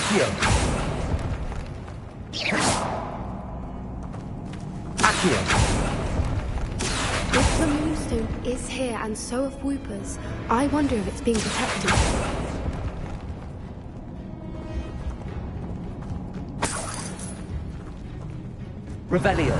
Accio. Accio. If the moonstone is here and so are Whoopers, I wonder if it's being protected. Revelio.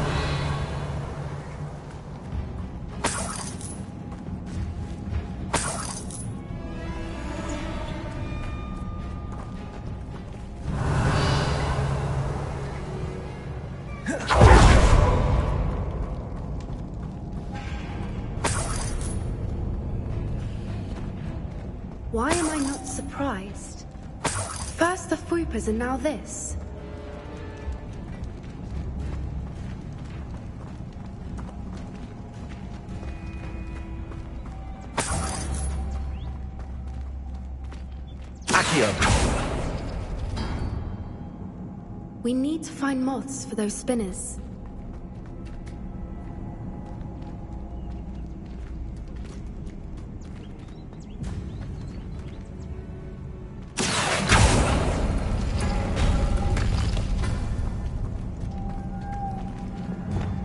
Why am I not surprised? First the Whoopers and now this. Accio. We need to find moths for those spinners.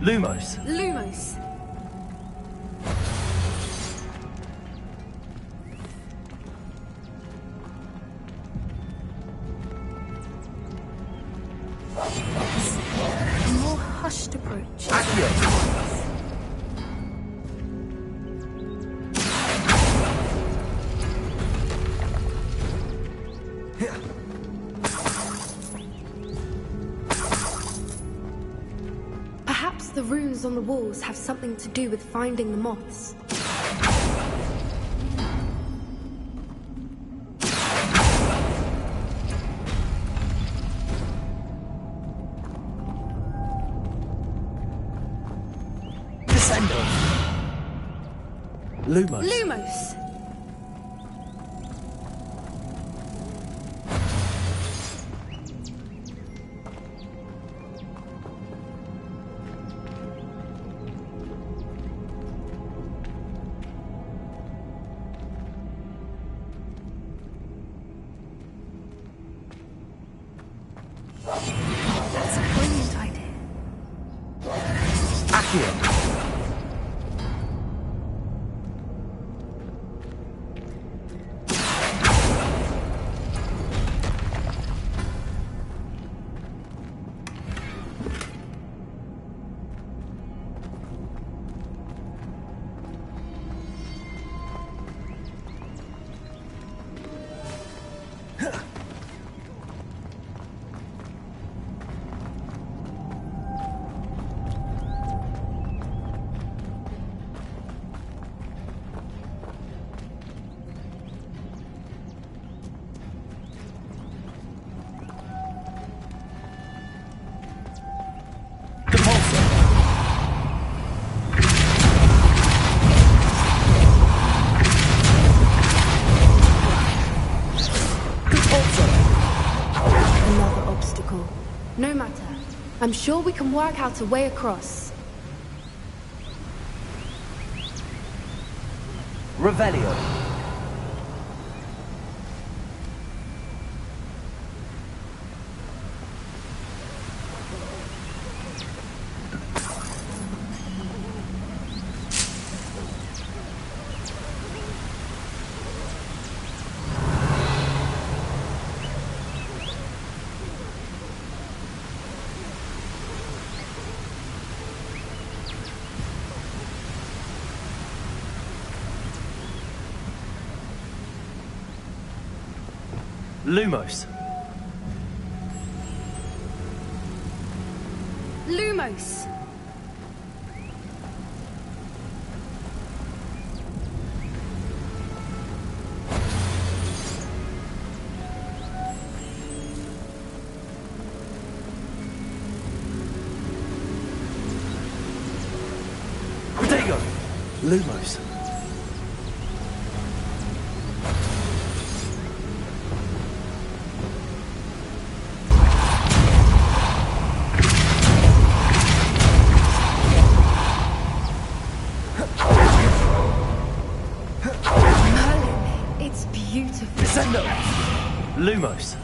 Lumos. Lumos! A more hushed approach. Accio. Perhaps the runes on the walls have something to do with finding the moths. Descendo. Lumos. Lumos! That's a brilliant idea. Accio. Another obstacle. No matter. I'm sure we can work out a way across. Revelio. Lumos. Lumos! Protego. Lumos. It's beautiful. Descendo. Lumos.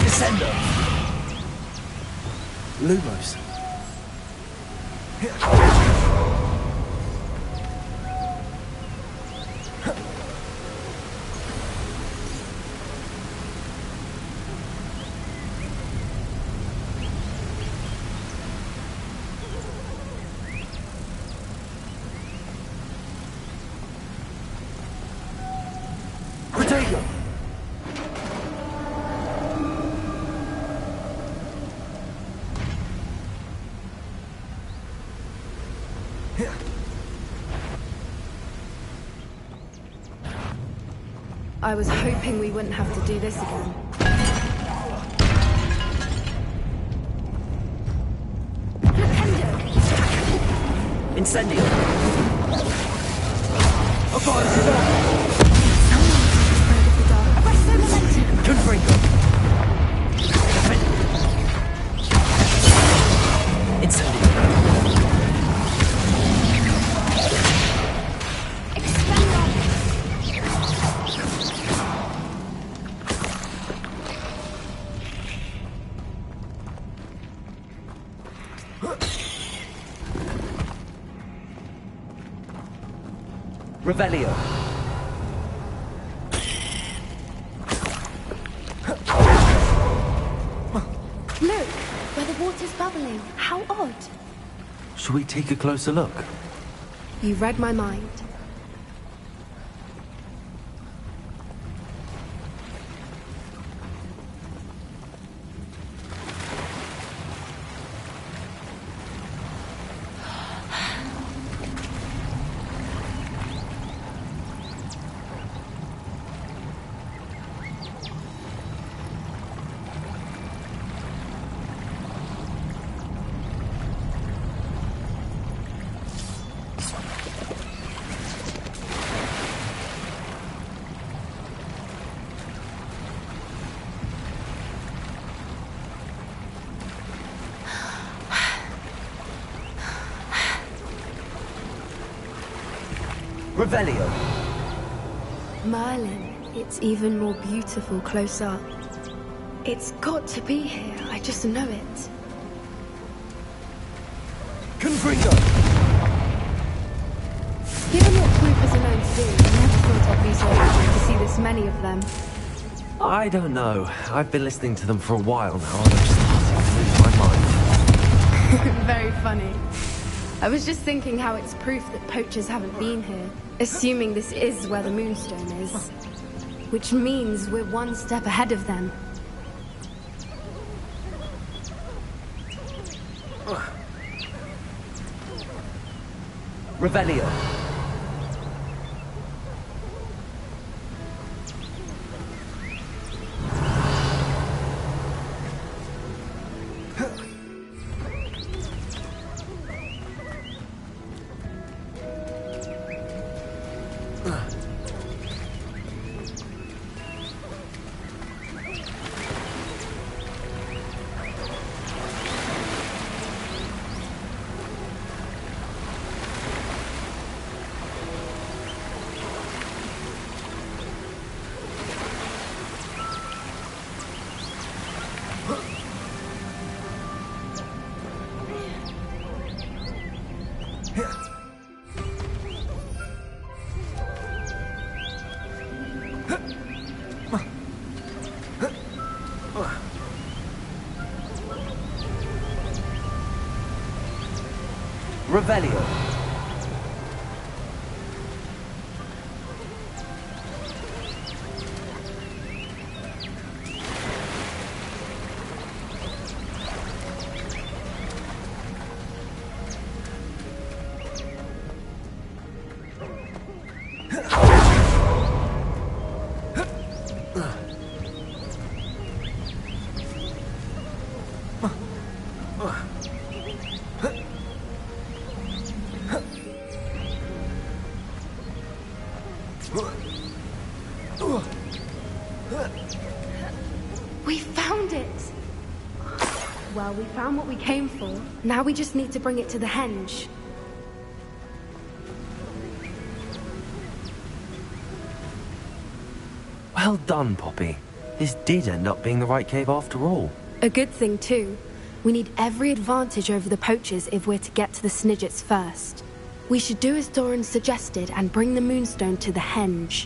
Descendo. Lumos. Protego. I was hoping we wouldn't have to do this again. Incendio. Hogwarts. Confringo. Incendio. Revelio. Look, where the water's bubbling. How odd. Should we take a closer look? You read my mind. Revelio. Merlin, it's even more beautiful close up. It's got to be here, I just know it. Confringo. Given what Swoopers are known to do, I never thought I'd be so happy to see this many of them. I don't know. I've been listening to them for a while now, and I'm starting to lose my mind. Very funny. I was just thinking how it's proof that poachers haven't been here, assuming this is where the Moonstone is. Which means we're one step ahead of them. Revelio. Revelio. We found it! Well, we found what we came for. Now we just need to bring it to the henge. Well done, Poppy. This did end up being the right cave after all. A good thing, too. We need every advantage over the poachers if we're to get to the Snidgets first. We should do as Doran suggested and bring the Moonstone to the henge.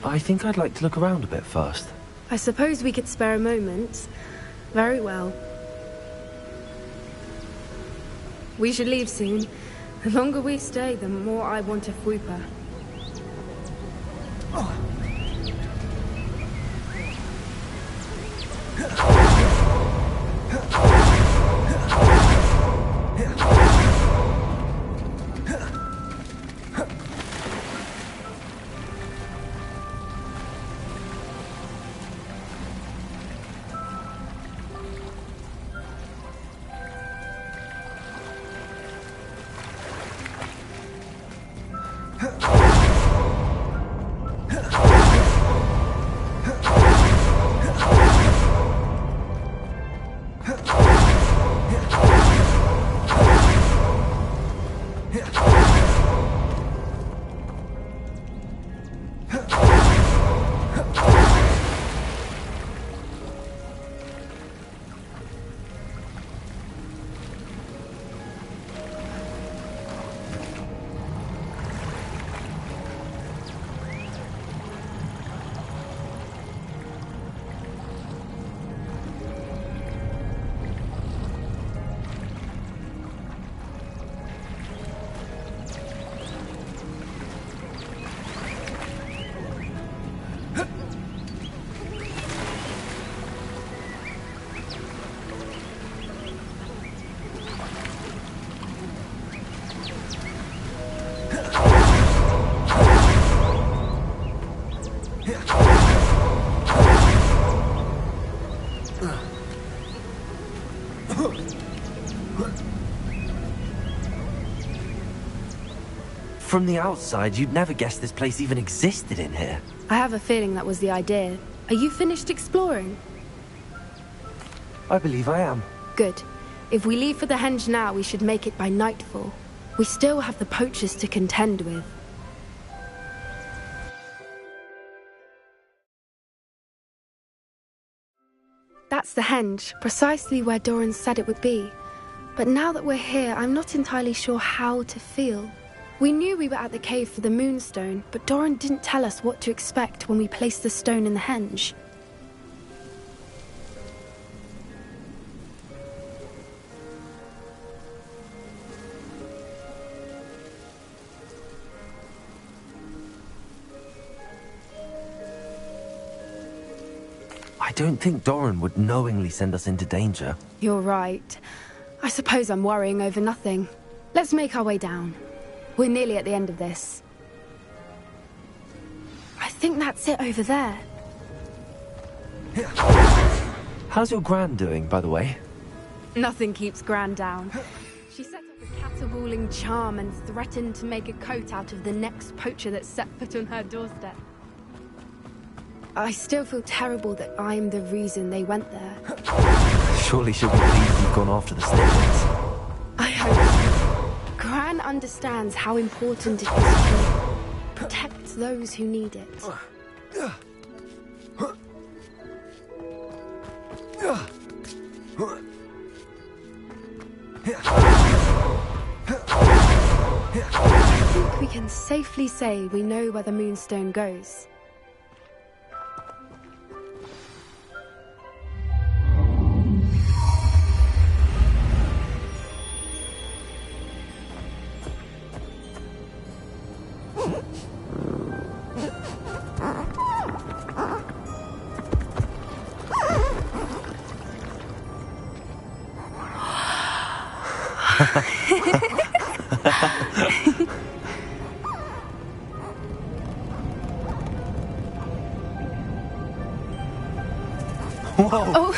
I think I'd like to look around a bit first. I suppose we could spare a moment. Very well. We should leave soon. The longer we stay, the more I want a Fwooper. From the outside, you'd never guess this place even existed in here. I have a feeling that was the idea. Are you finished exploring? I believe I am. Good. If we leave for the henge now, we should make it by nightfall. We still have the poachers to contend with. That's the henge, precisely where Doran said it would be. But now that we're here, I'm not entirely sure how to feel. We knew we were at the cave for the moonstone, but Doran didn't tell us what to expect when we placed the stone in the henge. I don't think Doran would knowingly send us into danger. You're right. I suppose I'm worrying over nothing. Let's make our way down. We're nearly at the end of this. I think that's it over there. How's your Gran doing, by the way? Nothing keeps Gran down. She set up a caterwauling charm and threatened to make a coat out of the next poacher that set foot on her doorstep. I still feel terrible that I'm the reason they went there. Surely she'll be pleased you've gone after the snippets. I hope so. Gran understands how important it is to protect those who need it. I think we can safely say we know where the moonstone goes. Whoa! Oh.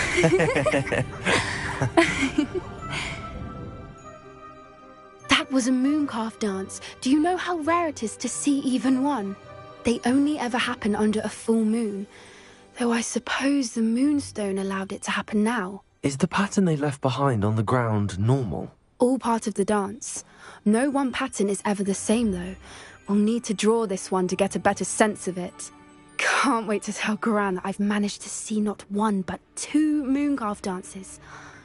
That was a mooncalf dance. Do you know how rare it is to see even one? They only ever happen under a full moon. Though I suppose the moonstone allowed it to happen now. Is the pattern they left behind on the ground normal? All part of the dance. No one pattern is ever the same, though. We'll need to draw this one to get a better sense of it. Can't wait to tell Gran that I've managed to see not one, but 2 mooncalf dances.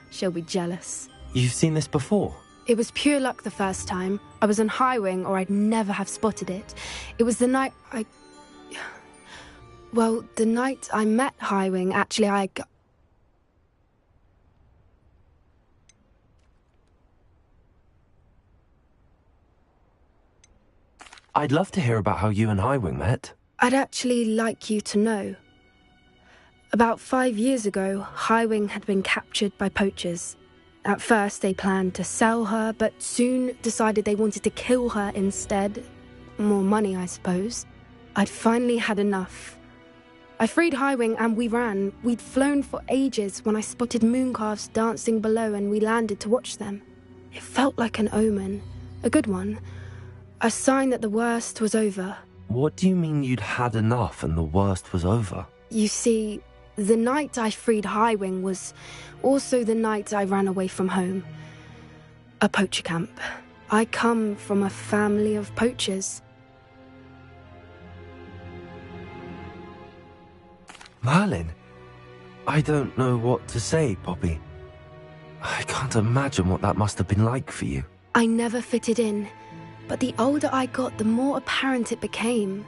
She'll be jealous. You've seen this before? It was pure luck the first time. I was on high wing, or I'd never have spotted it. It was the night Well, the night I met Highwing, actually, I'd love to hear about how you and Highwing met. I'd actually like you to know. About 5 years ago, Highwing had been captured by poachers. At first, they planned to sell her, but soon decided they wanted to kill her instead. More money, I suppose. I'd finally had enough. I freed Highwing and we ran. We'd flown for ages when I spotted mooncalves dancing below and we landed to watch them. It felt like an omen. A good one. A sign that the worst was over. What do you mean you'd had enough and the worst was over? You see, the night I freed Highwing was also the night I ran away from home. A poacher camp. I come from a family of poachers. Merlin? I don't know what to say, Poppy. I can't imagine what that must have been like for you. I never fitted in, but the older I got, the more apparent it became.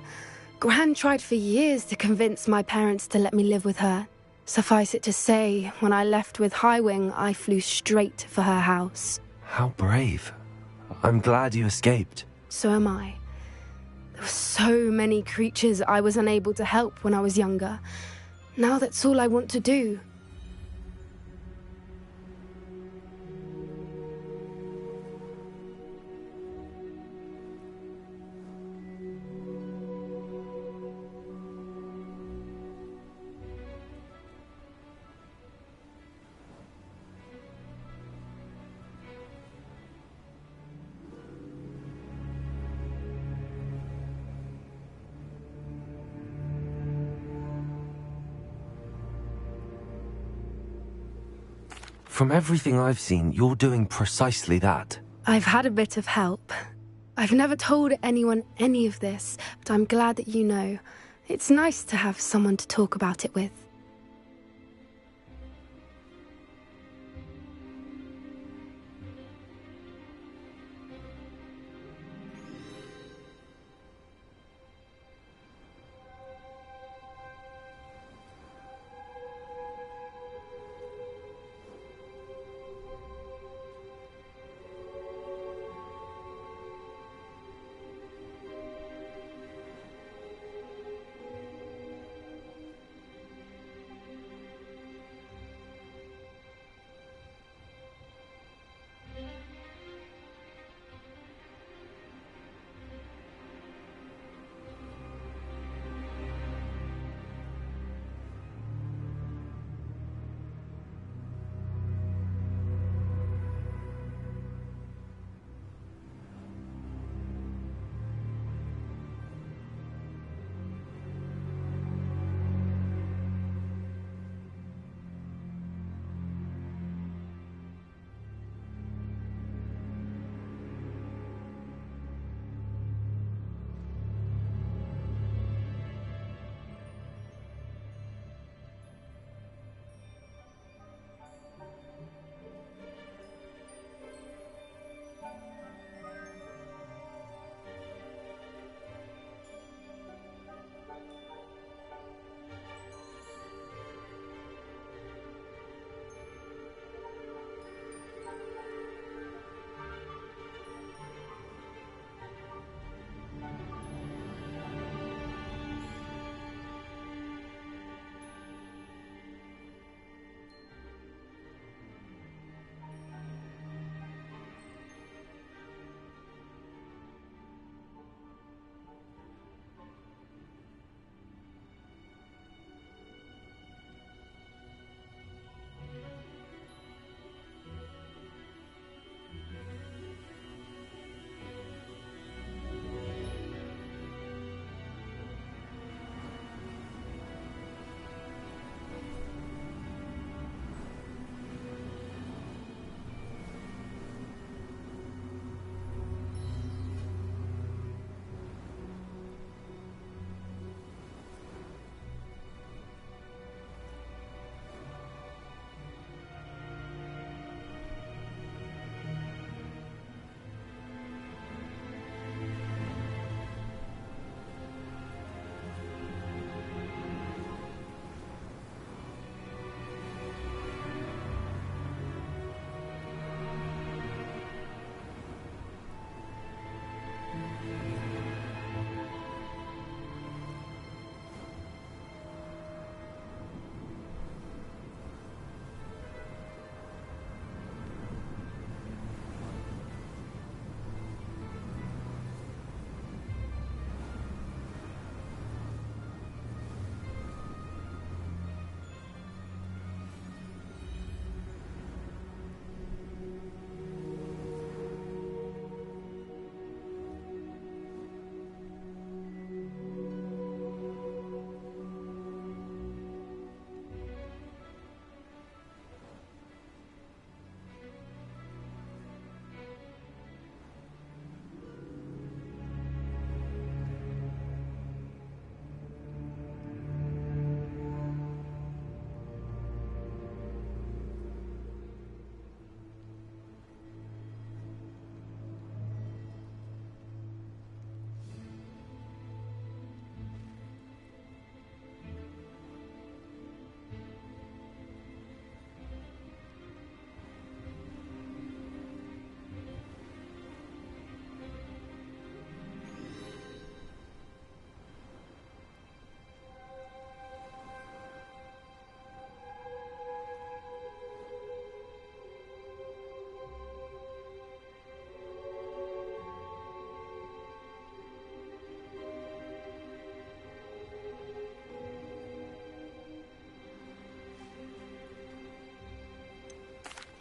Gran tried for years to convince my parents to let me live with her. Suffice it to say, when I left with Highwing, I flew straight for her house. How brave. I'm glad you escaped. So am I. There were so many creatures I was unable to help when I was younger. Now that's all I want to do. From everything I've seen, you're doing precisely that. I've had a bit of help. I've never told anyone any of this, but I'm glad that you know. It's nice to have someone to talk about it with.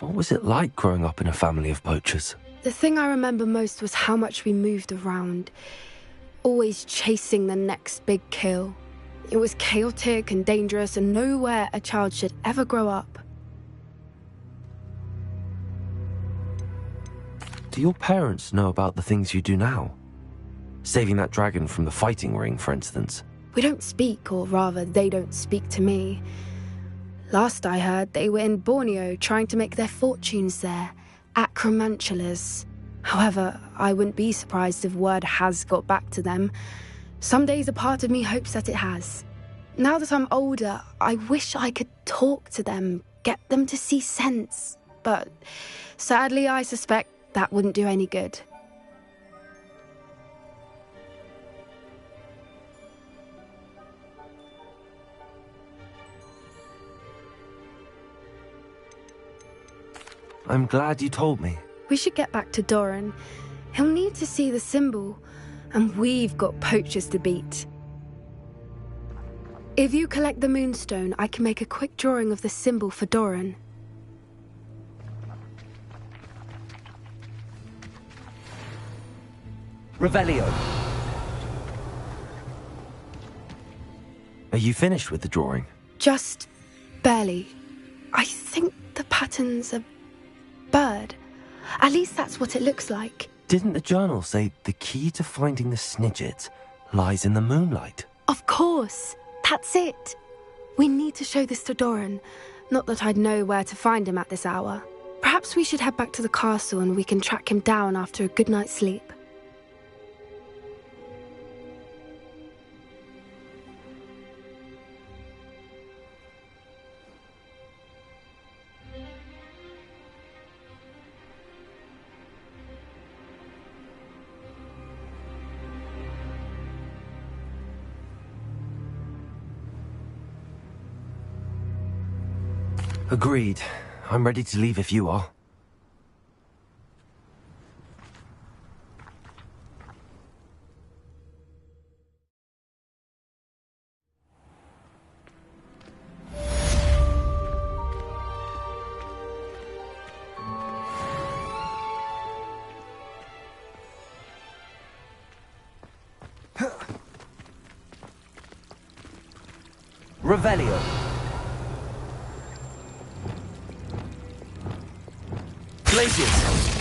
What was it like growing up in a family of poachers? The thing I remember most was how much we moved around, always chasing the next big kill. It was chaotic and dangerous, and nowhere a child should ever grow up. Do your parents know about the things you do now? Saving that dragon from the fighting ring, for instance. We don't speak, or rather, they don't speak to me. Last I heard, they were in Borneo trying to make their fortunes there, acromantulas. However, I wouldn't be surprised if word has got back to them. Some days a part of me hopes that it has. Now that I'm older, I wish I could talk to them, get them to see sense. But sadly, I suspect that wouldn't do any good. I'm glad you told me. We should get back to Doran. He'll need to see the symbol, and we've got poachers to beat. If you collect the moonstone, I can make a quick drawing of the symbol for Doran. Revelio. Are you finished with the drawing? Just barely. I think the pattern's a bird. At least that's what it looks like. Didn't the journal say the key to finding the Snidget lies in the moonlight? Of course. That's it. We need to show this to Doran. Not that I'd know where to find him at this hour. Perhaps we should head back to the castle and we can track him down after a good night's sleep. Agreed. I'm ready to leave if you are. Revelio. Glaciers!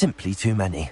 simply too many.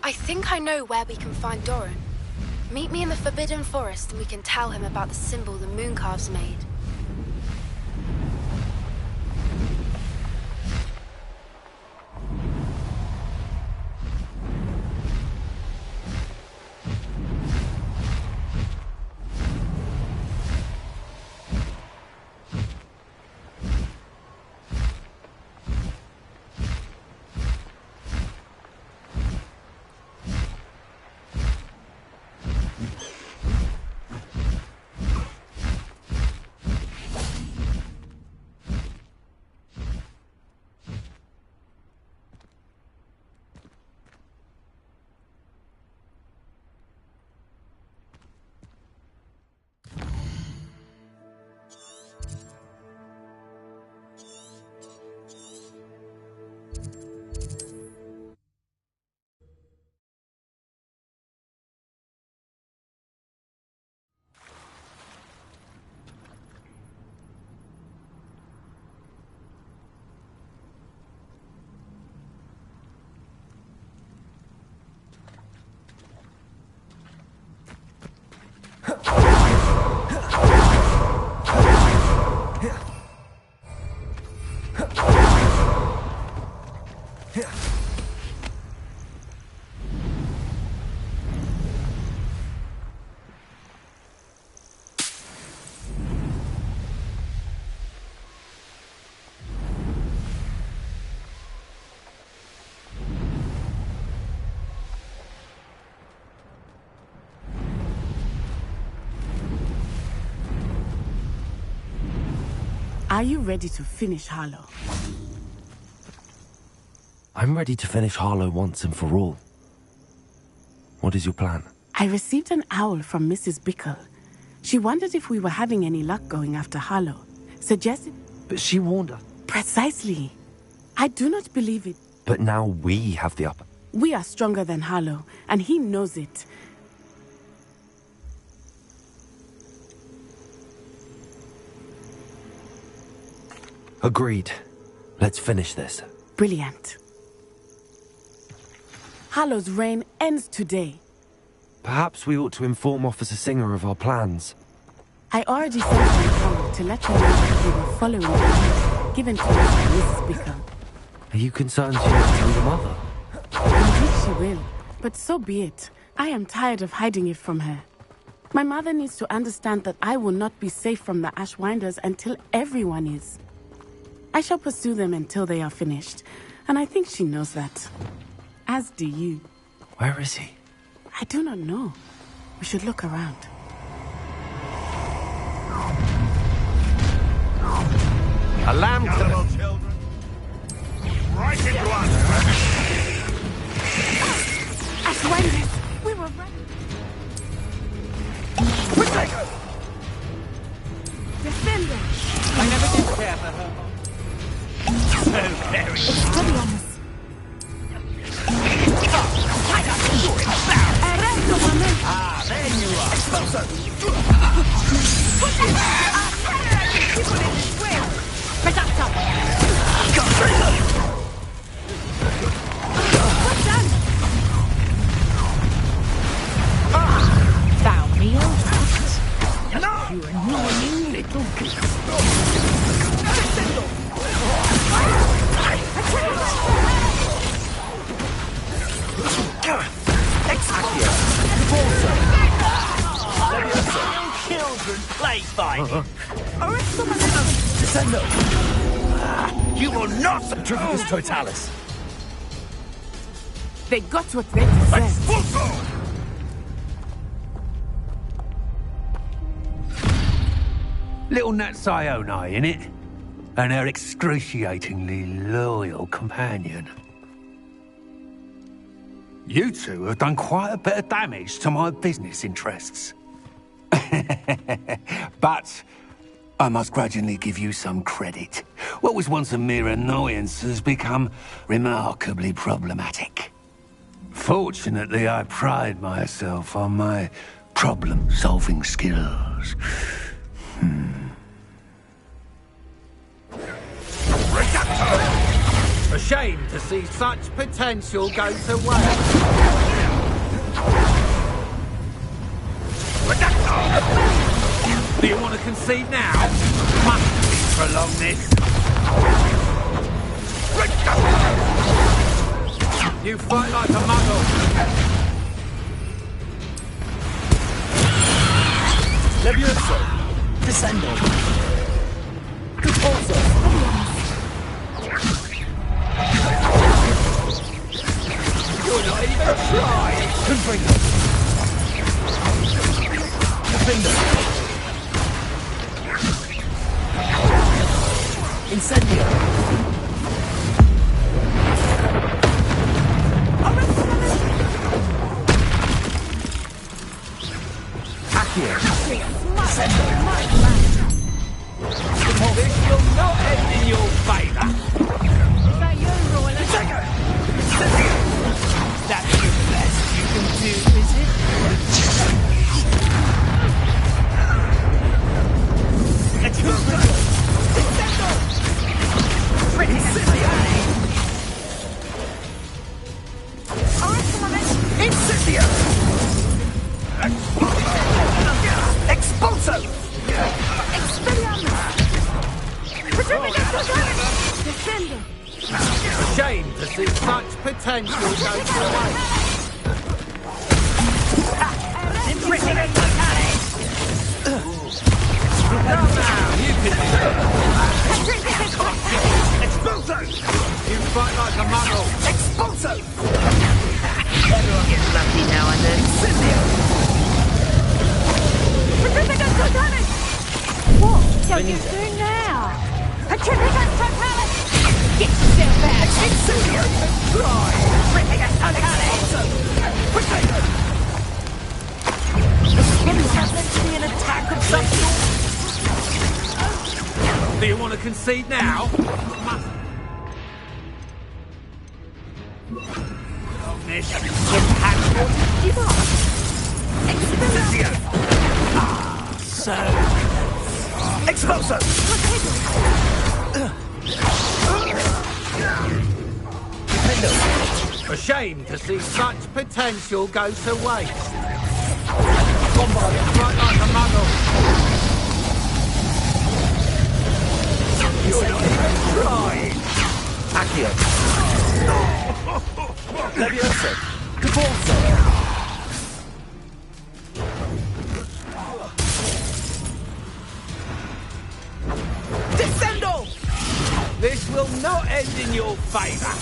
I think I know where we can find Doran. Meet me in the Forbidden Forest and we can tell him about the symbol the Mooncalves made. Are you ready to finish Harlow? I'm ready to finish Harlow once and for all. What is your plan? I received an owl from Mrs. Bickle. She wondered if we were having any luck going after Harlow. Suggested... But she warned us. Precisely. I do not believe it. But now we have the upper. We are stronger than Harlow, and he knows it. Agreed. Let's finish this. Brilliant. Harlow's reign ends today. Perhaps we ought to inform Officer Singer of our plans. I already sent an owl to let her know that we were following the lead given to us by Mrs. Bickle. Are you concerned she won't tell your mother? Indeed she will, but so be it. I am tired of hiding it from her. My mother needs to understand that I will not be safe from the Ashwinders until everyone is. I shall pursue them until they are finished, and I think she knows that. As do you. Where is he? I do not know. We should look around. A lamb to Hello, children. Right into us. Ashwinders! We were right. Defender! I never did care for her. So very. Steady on this. Arresto, woman! Ah, there you are. Reducto! What's done? Thou me old No! you annoying little beast. Children play fighting. Arresto, You will not introduce Totalis. They got what they deserve. Expulso! Little Natsione, innit? And her excruciatingly loyal companion. You two have done quite a bit of damage to my business interests. But I must grudgingly give you some credit. What was once a mere annoyance has become remarkably problematic. Fortunately, I pride myself on my problem-solving skills. A shame to see such potential go to waste. Do you want to concede now? Must prolong this. You fight like a muggle. Levioso. Descendo. Repulso. You're not even trying. Confringo. Defender. Incendio. Accio. This will not end in your favour. That's the best you can do, is it? Incendio. Expulso. Defender! A shame to see such potential go to waste. Now, you can do it. Expulso. You fight like a muggle. Expulso. Everyone gets lucky now and then. What are you doing now? Get yourself back! Incendio. An attack of some sort? Do you want to concede now? This impactful to give up. So, Expulso. A shame to see such potential go to waste. Fight like a muggle. You're not even trying. Accio. Levioso. Repulso. Descendo. This will not end in your favour.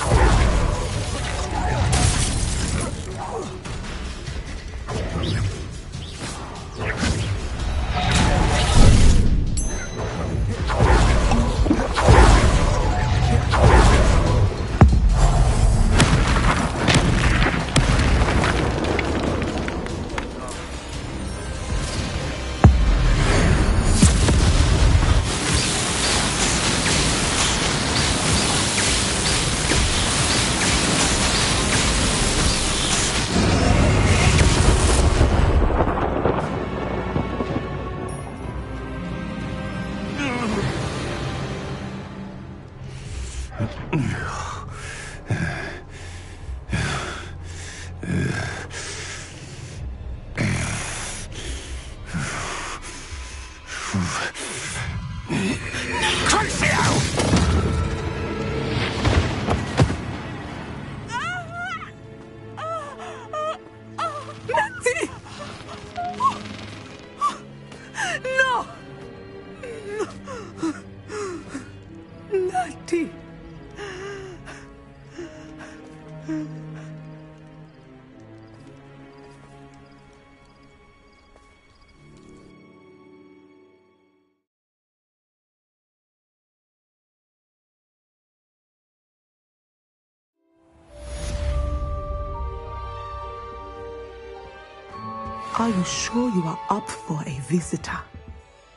Are you sure you are up for a visitor?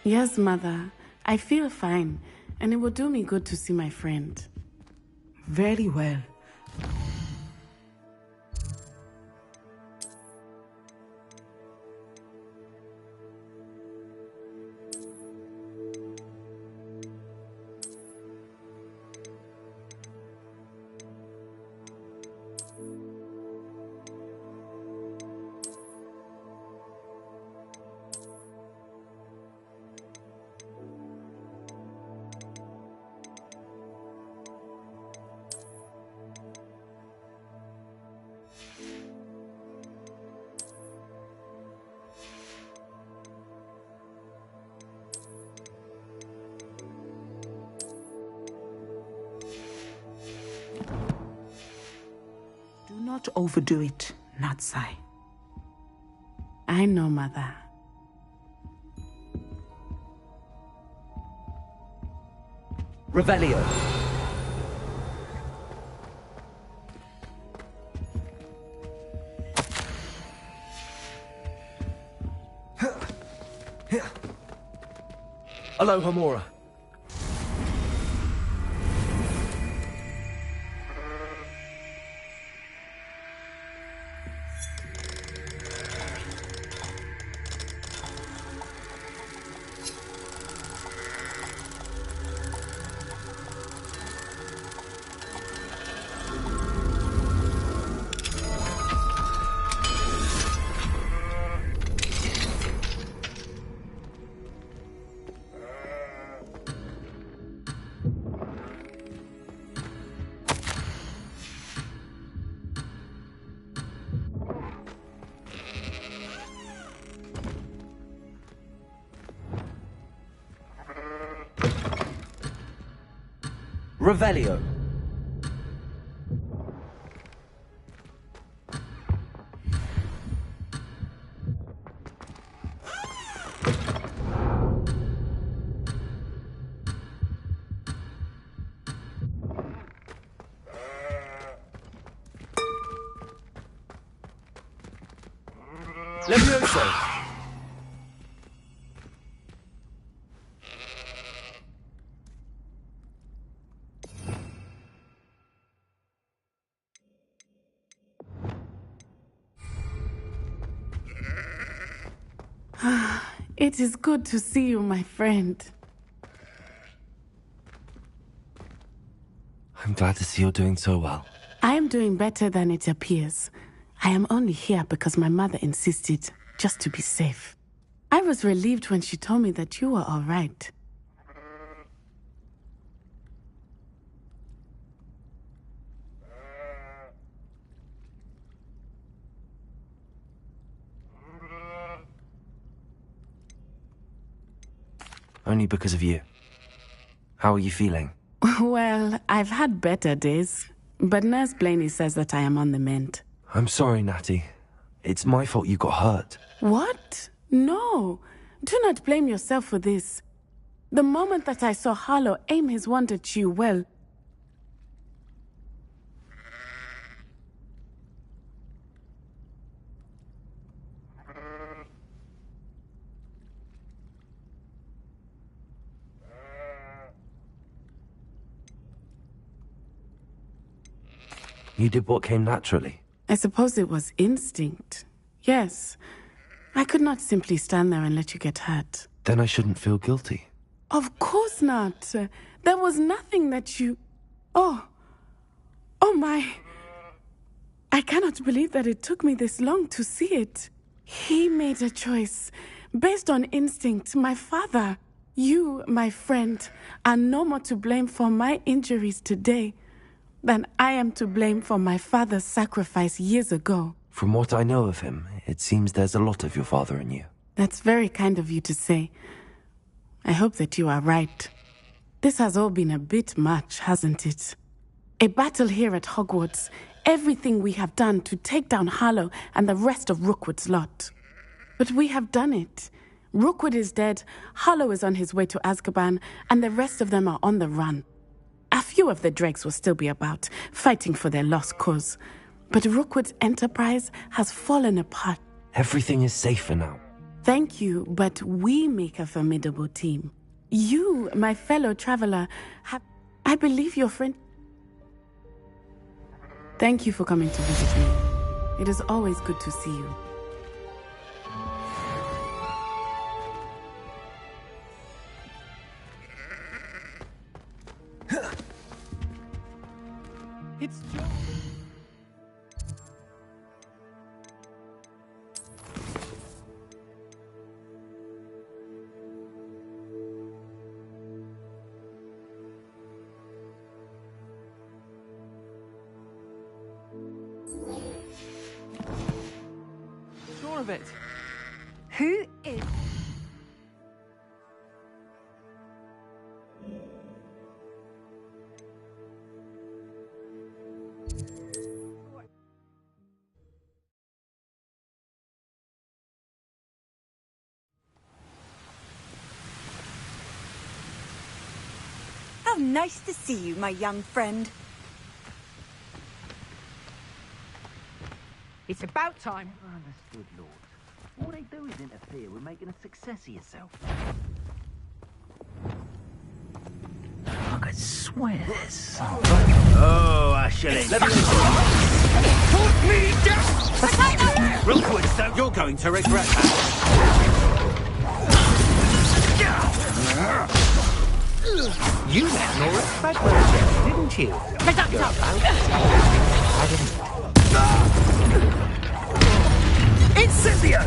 Yes, Mother. I feel fine, and it will do me good to see my friend. Very well. Do not overdo it, Natsai. I know, Mother. Revelio. Aloha Mora. Revelio. Levioso. It is good to see you, my friend. I'm glad to see you're doing so well. I am doing better than it appears. I am only here because my mother insisted, just to be safe. I was relieved when she told me that you were all right. Only because of you. How are you feeling? Well, I've had better days, but Nurse Blaney says that I am on the mend. I'm sorry, Natty. It's my fault you got hurt. What? No. Do not blame yourself for this. The moment that I saw Harlow aim his wand at you, well... You did what came naturally. I suppose it was instinct. Yes. I could not simply stand there and let you get hurt. Then I shouldn't feel guilty. Of course not. There was nothing that you... Oh. Oh my. I cannot believe that it took me this long to see it. He made a choice based on instinct. My father, you, my friend, are no more to blame for my injuries today than I am to blame for my father's sacrifice years ago. From what I know of him, it seems there's a lot of your father in you. That's very kind of you to say. I hope that you are right. This has all been a bit much, hasn't it? A battle here at Hogwarts. Everything we have done to take down Harlow and the rest of Rookwood's lot. But we have done it. Rookwood is dead, Harlow is on his way to Azkaban, and the rest of them are on the run. A few of the dregs will still be about, fighting for their lost cause. But Rookwood's enterprise has fallen apart. Everything is safer now. Thank you, but we make a formidable team. You, my fellow traveler, I believe your friend... Thank you for coming to visit me. It is always good to see you. It's sure of it. Who is... How nice to see you, my young friend. It's about time. Understood, Lord. All they do is interfere with making a success of yourself. I could swear there's something. Oh, Ashley. Put me down! Rookwood, so you're going to regret that. You let Nora Fredwell, didn't you? Incendio!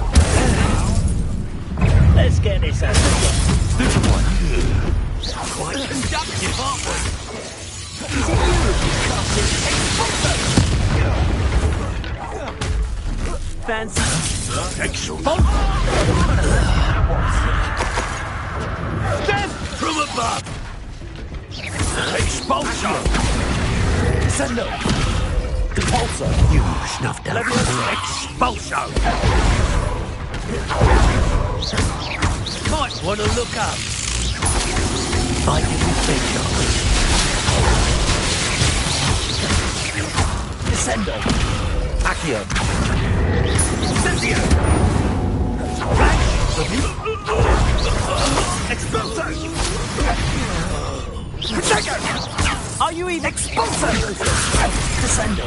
Let's get this out. Quite conductive, aren't we? Fancy. Excellent. Death from above! Expulsion! Send up. Repulsor. You snuffed out expulsion! Might want to look up. I give you feature. Descendo. Accio. Incendio! Flash! Expulso! Protego! Are you even Expulso! Descendo?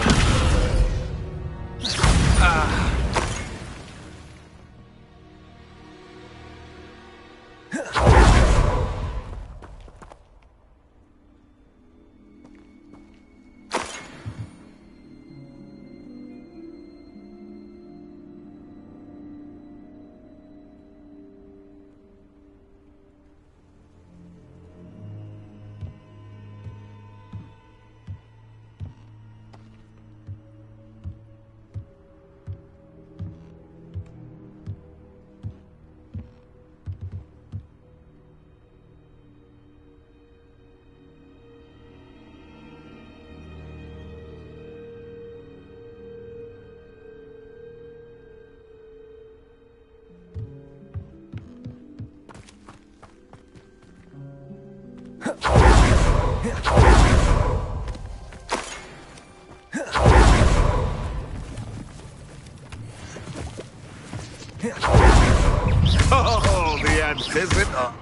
Oh, the anticipator.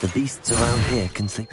The beasts around here can see.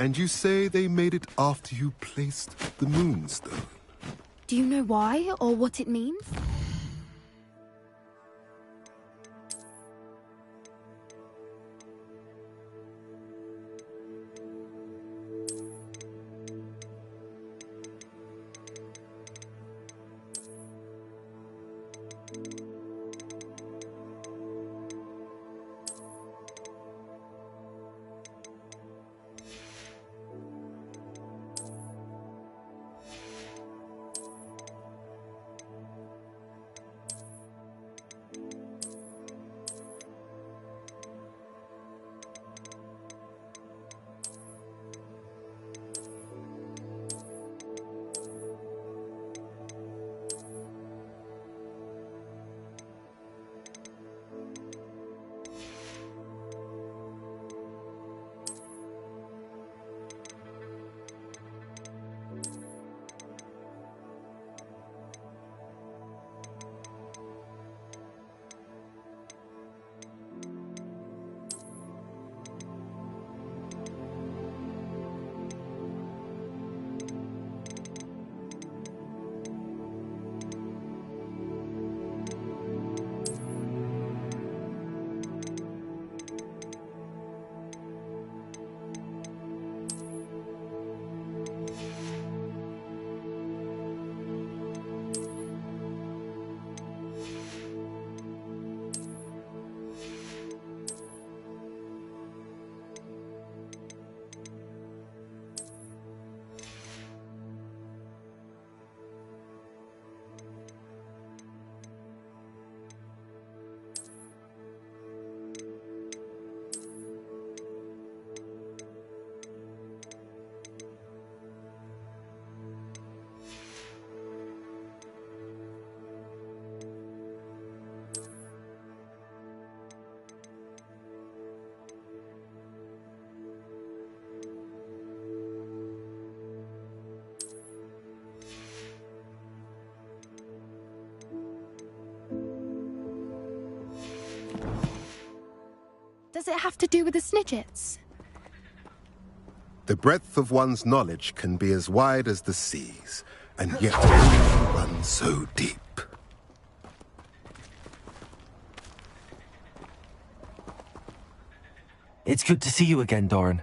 And you say they made it after you placed the moonstone? Do you know why or what it means? Does it have to do with the Snidgets? The breadth of one's knowledge can be as wide as the seas, and yet run so deep. It's good to see you again, Doran.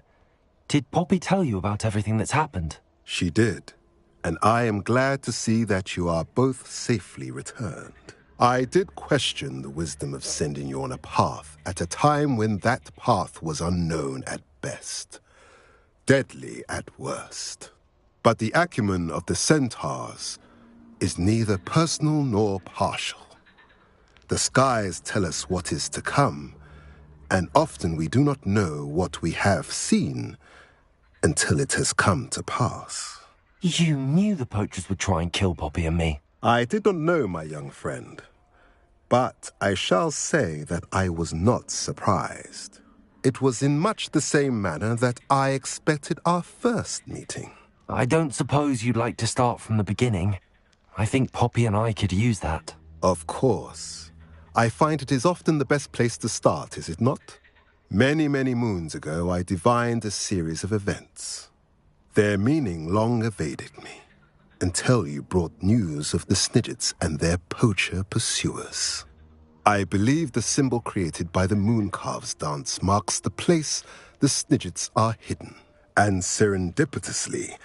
Did Poppy tell you about everything that's happened? She did, and I am glad to see that you are both safely returned. I did question the wisdom of sending you on a path at a time when that path was unknown at best, deadly at worst. But the acumen of the centaurs is neither personal nor partial. The skies tell us what is to come, and often we do not know what we have seen until it has come to pass. You knew the poachers would try and kill Poppy and me. I did not know, my young friend, but I shall say that I was not surprised. It was in much the same manner that I expected our first meeting. I don't suppose you'd like to start from the beginning. I think Poppy and I could use that. Of course. I find it is often the best place to start, is it not? Many, many moons ago, I divined a series of events. Their meaning long evaded me, until you brought news of the Snidgets and their poacher pursuers. I believe the symbol created by the Mooncalves dance marks the place the Snidgets are hidden. And serendipitously,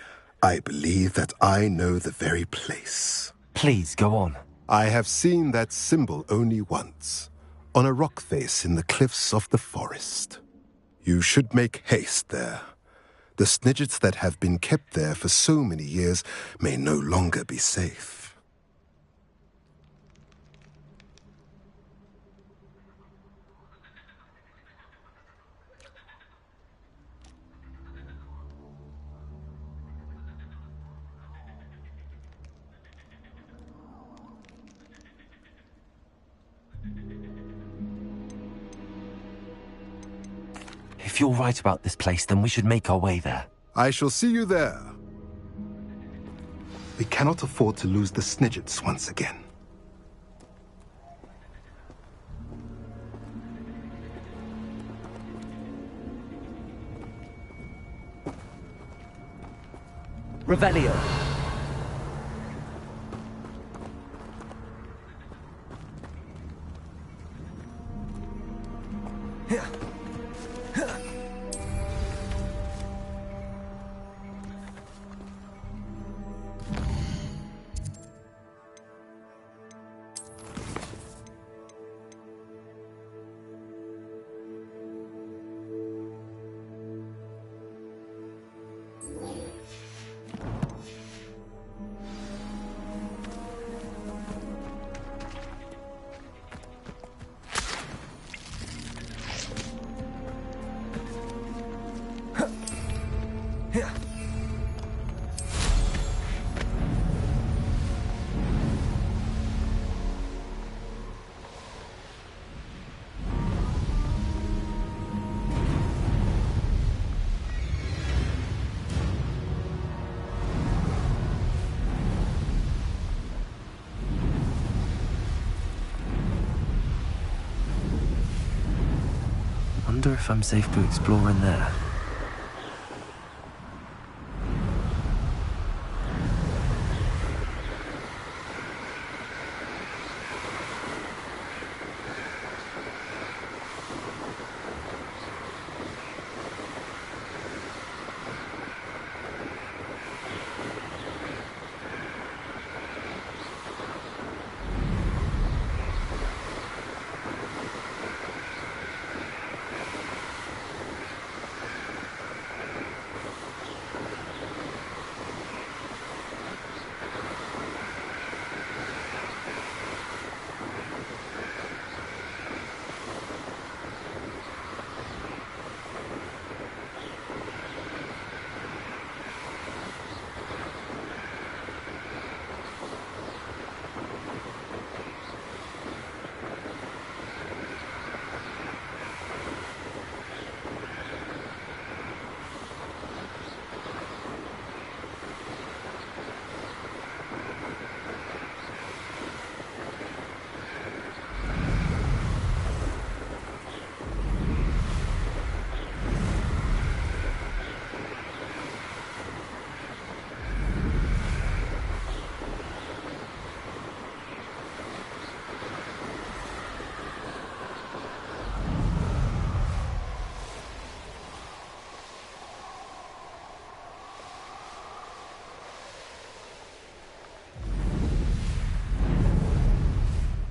I believe that I know the very place. Please, go on. I have seen that symbol only once, on a rock face in the cliffs of the forest. You should make haste there. The Snidgets that have been kept there for so many years may no longer be safe. If you're right about this place, then we should make our way there. I shall see you there. We cannot afford to lose the Snidgets once again. Revelio. Wonder if I'm safe to explore in there.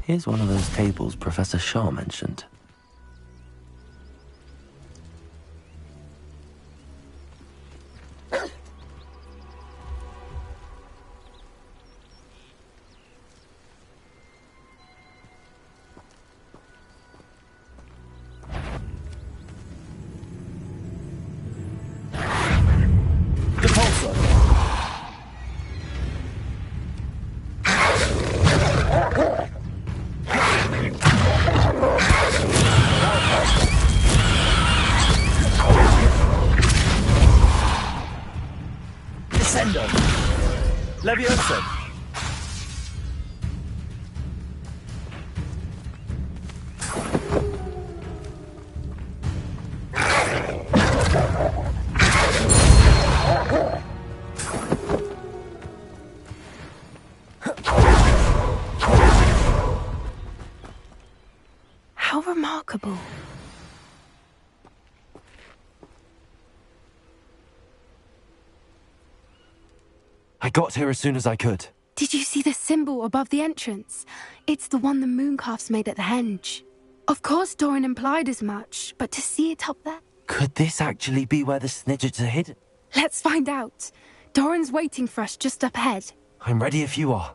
Here's one of those tables Professor Shaw mentioned. Leviosa! How remarkable. I got here as soon as I could. Did you see the symbol above the entrance? It's the one the mooncalfs made at the henge. Of course Doran implied as much, but to see it up there... Could this actually be where the Snidgets are hidden? Let's find out. Doran's waiting for us just up ahead. I'm ready if you are.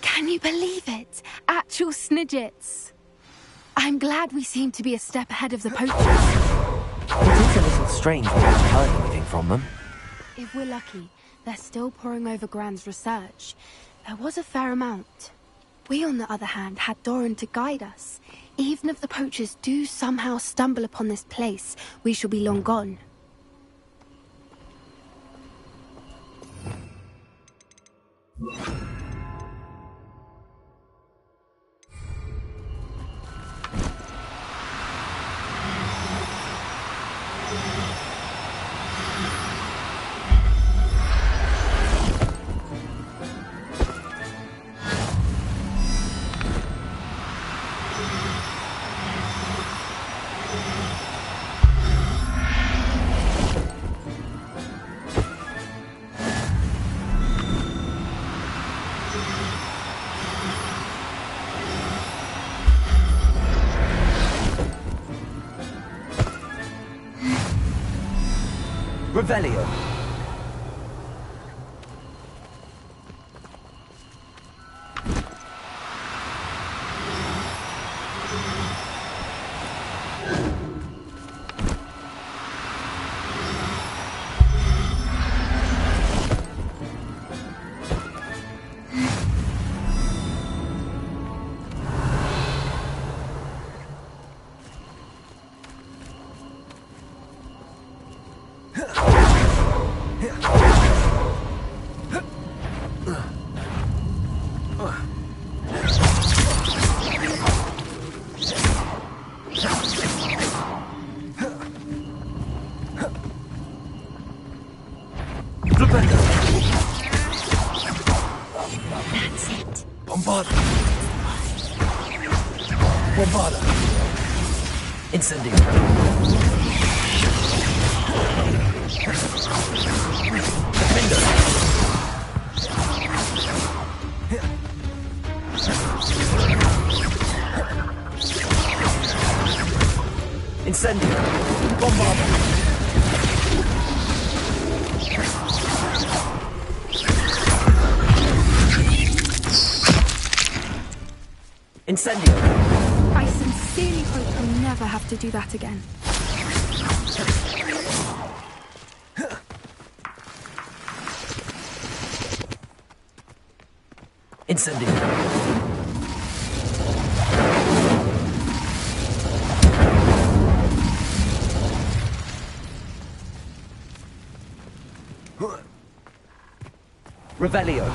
Can you believe it? Actual Snidgets. I'm glad we seem to be a step ahead of the poachers. It is a little strange we haven't heard anything from them. If we're lucky, they're still poring over Gran's research. There was a fair amount. We, on the other hand, had Doran to guide us. Even if the poachers do somehow stumble upon this place, we shall be long gone. Revelio. That's it. Bombarda. Bombarda. Incendio. Defender. Incendio. Bombarda. Incendio. I sincerely hope you'll never have to do that again. Incendio. Revelio.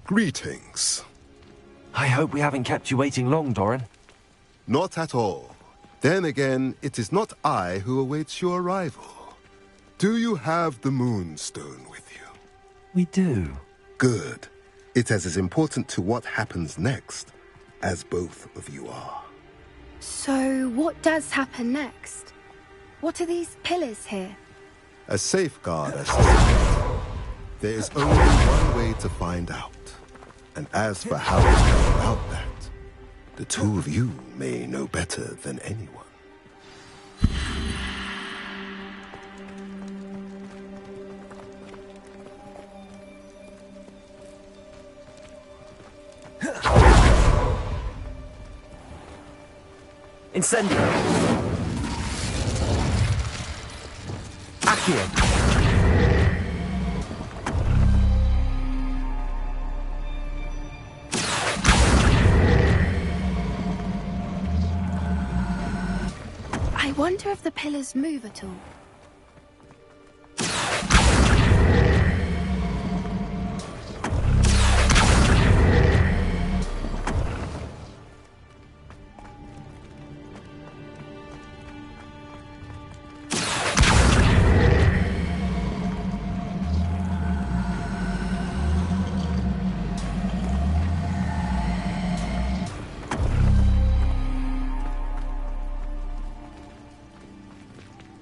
Greetings. I hope we haven't kept you waiting long, Doran. Not at all. Then again, it is not I who awaits your arrival. Do you have the Moonstone with you? We do. Good. It is as important to what happens next as both of you are. So, what does happen next? What are these pillars here? A safeguard, as suspected. There is only one way to find out. And as for how to go about that, the two of you may know better than anyone. Incendio. Accio. I wonder if the pillars move at all.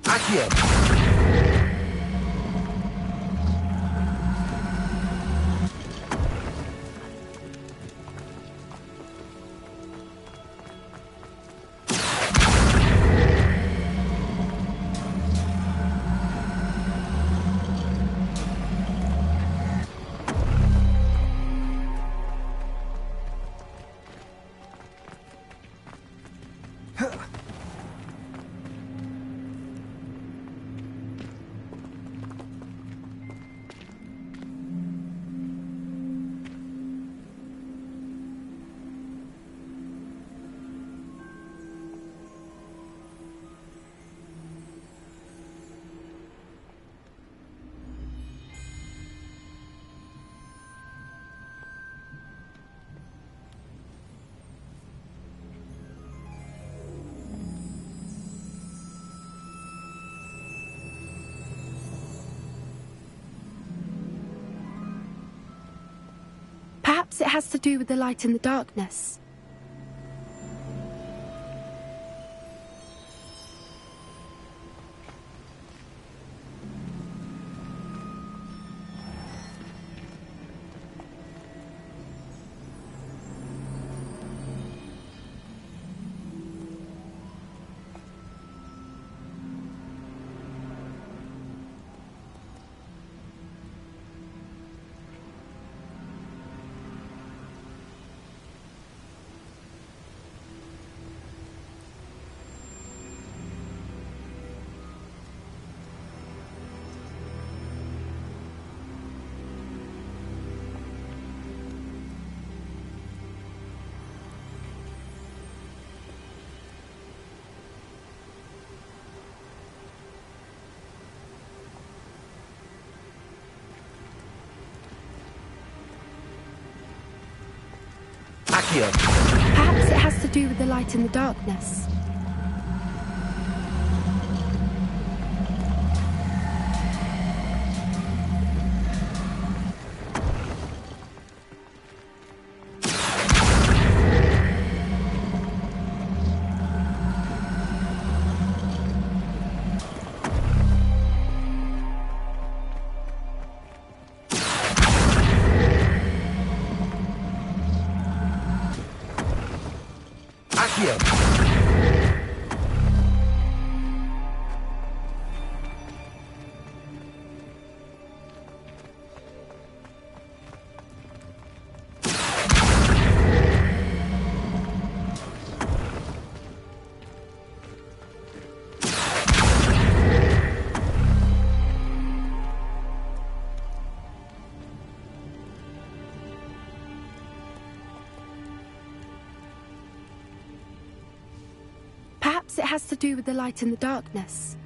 Accio. Perhaps it has to do with the light in the darkness. Perhaps it has to do with the light in the darkness. Perhaps it has to do with the light in the darkness.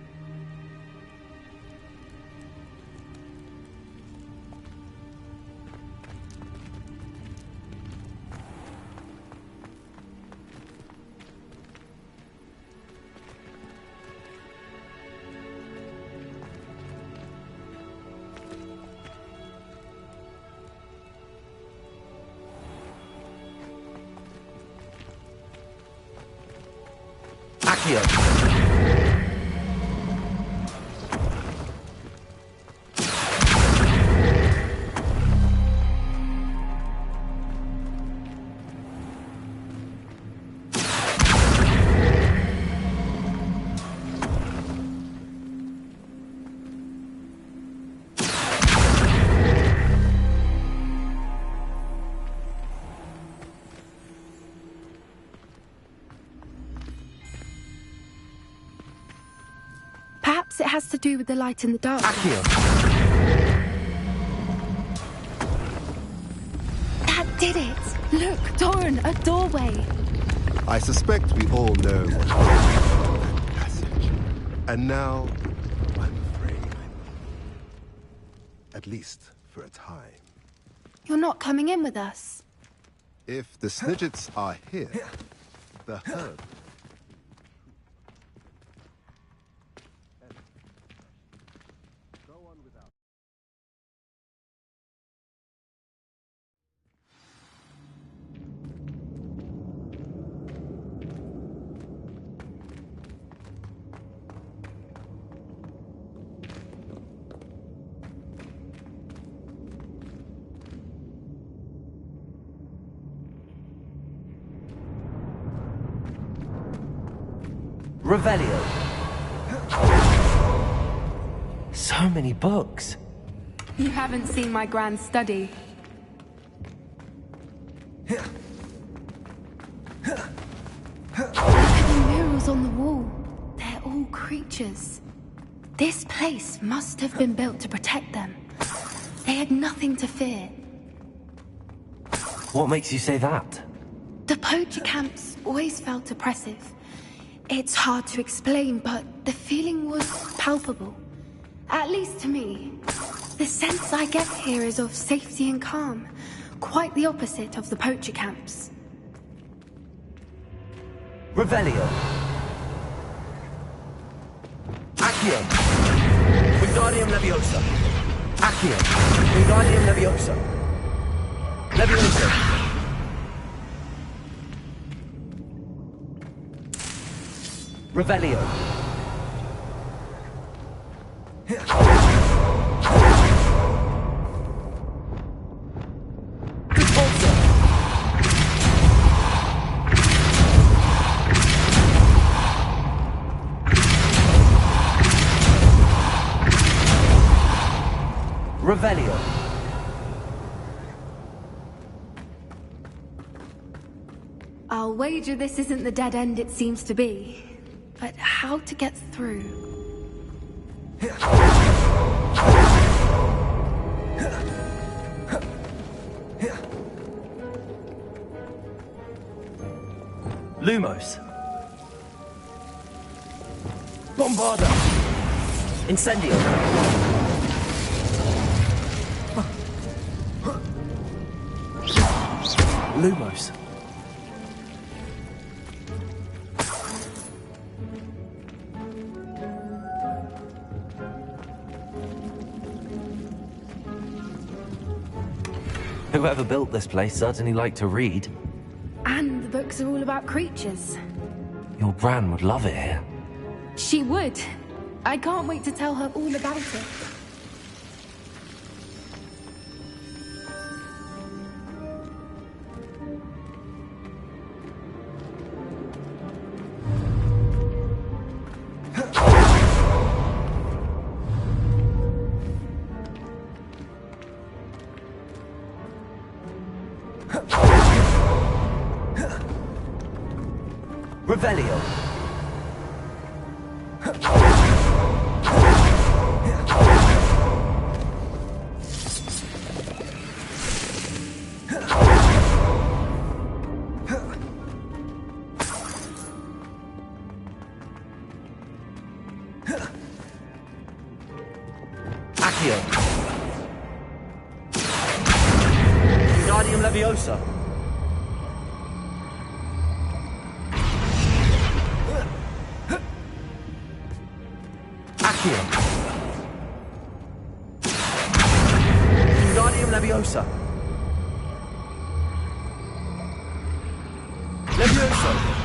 Perhaps it has to do with the light in the darkness. That did it! Look, Doran, a doorway. I suspect we all know what that passage. And now, I'm afraid I must. At least for a time. You're not coming in with us. If the Snidgets are here, the herd. Revelio. So many books. You haven't seen my grand study. Look at the murals on the wall. They're all creatures. This place must have been built to protect them. They had nothing to fear. What makes you say that? The poacher camps always felt oppressive. It's hard to explain, but the feeling was palpable. At least to me. The sense I get here is of safety and calm. Quite the opposite of the poacher camps. Revelio. Accio. Wingardium Leviosa. Accio. Wingardium Leviosa. Leviosa. Revelio. Revelio. I'll wager this isn't the dead end it seems to be. But how to get through? Lumos. Bombarda. Incendio. Lumos. Whoever built this place certainly liked to read. And the books are all about creatures. Your Gran would love it here. She would. I can't wait to tell her all about it. Revelio. Accio. Guardium Leviosa. Accio. Guardium Leviosa. Leviosa.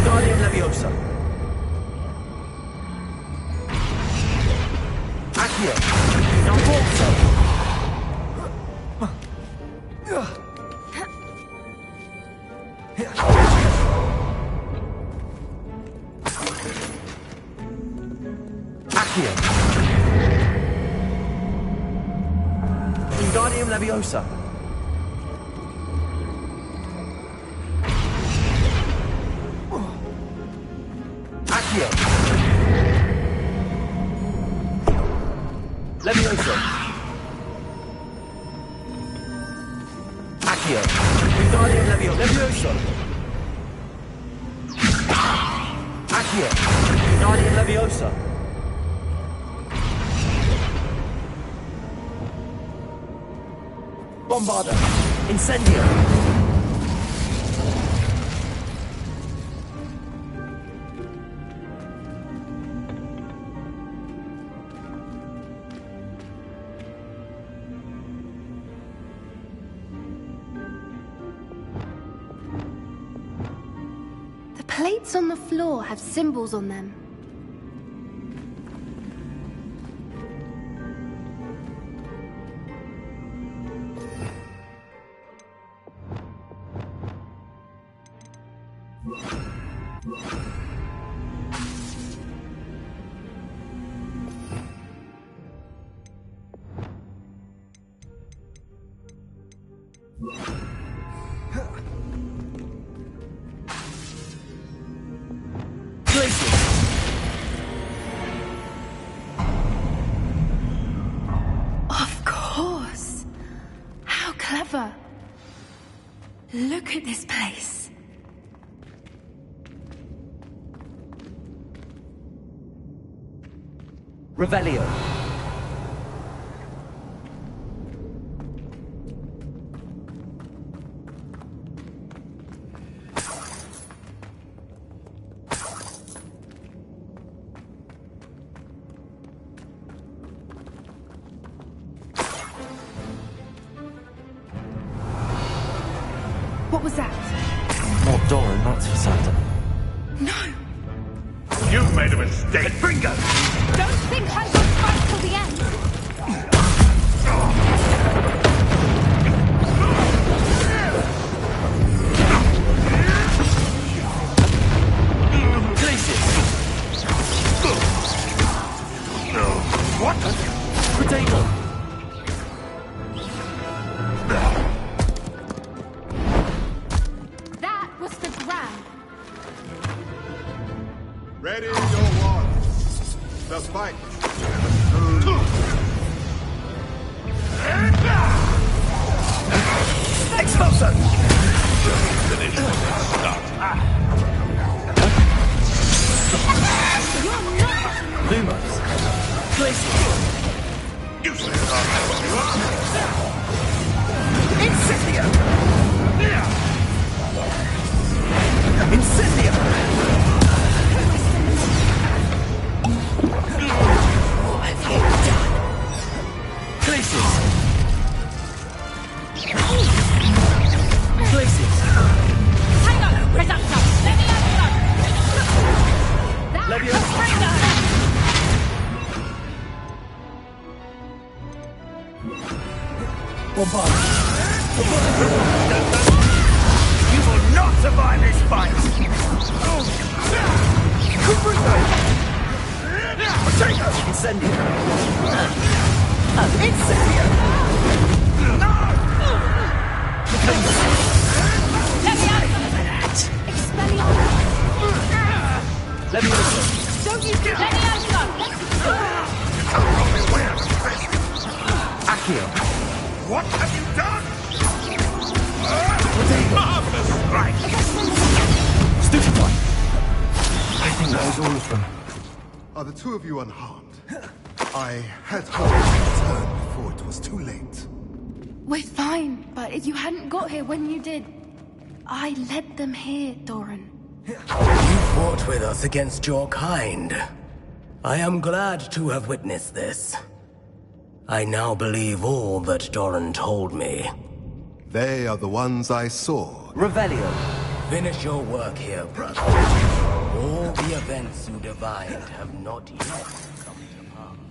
Guardium Leviosa. Accio. Forza. Accio. Guardium Leviosa. Accio. Leviosa. Accio. Guardium Leviosa. Accio. Guardium Leviosa. Bombarder! Incendio! The plates on the floor have symbols on them. Of course. How clever. Look at this place. Revelio. What was that? Not Doran, that's for certain. No! You've made a mistake. Bingo! Don't think I will fight till the end! What? Potato! That was the ground. Ready your wands. The fight. Expulso! Lumos. Glacier. You say it on what you are. Incendio! Incendio! What have you done? Glaciers. Glaciers. Tango! Reductor! Leviosa. Bombard. You will not survive this fight! Potato! Incendio. Incendio! No! Leviosa. Don't you do Leviosa! Accio. What have you done? Potato. Marvelous strike! Stupefy. I think that was all of them. Are the two of you unharmed? I had hoped to return before it was too late. We're fine, but you hadn't got here when you did. I led them here, Doran. You fought with us against your kind. I am glad to have witnessed this. I now believe all that Doran told me. They are the ones I saw. Revelio. Finish your work here, brother. All the events you divined have not yet come to pass.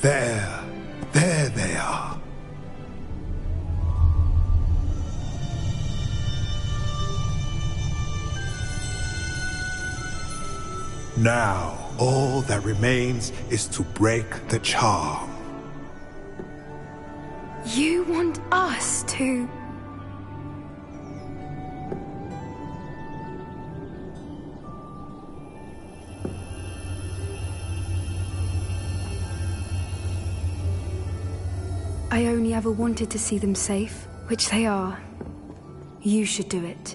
There they are. Now, all that remains is to break the charm. You want us to... I only ever wanted to see them safe, which they are. You should do it.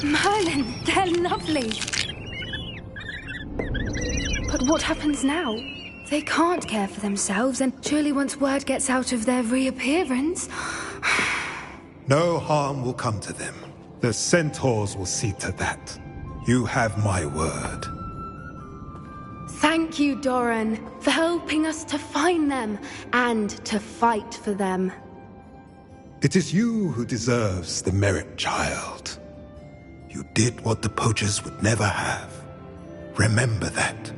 Merlin, they're lovely. But what happens now? They can't care for themselves, and surely once word gets out of their reappearance... No harm will come to them. The centaurs will see to that. You have my word. Thank you, Doran, for helping us to find them and to fight for them. It is you who deserves the merit, child. You did what the poachers would never have. Remember that.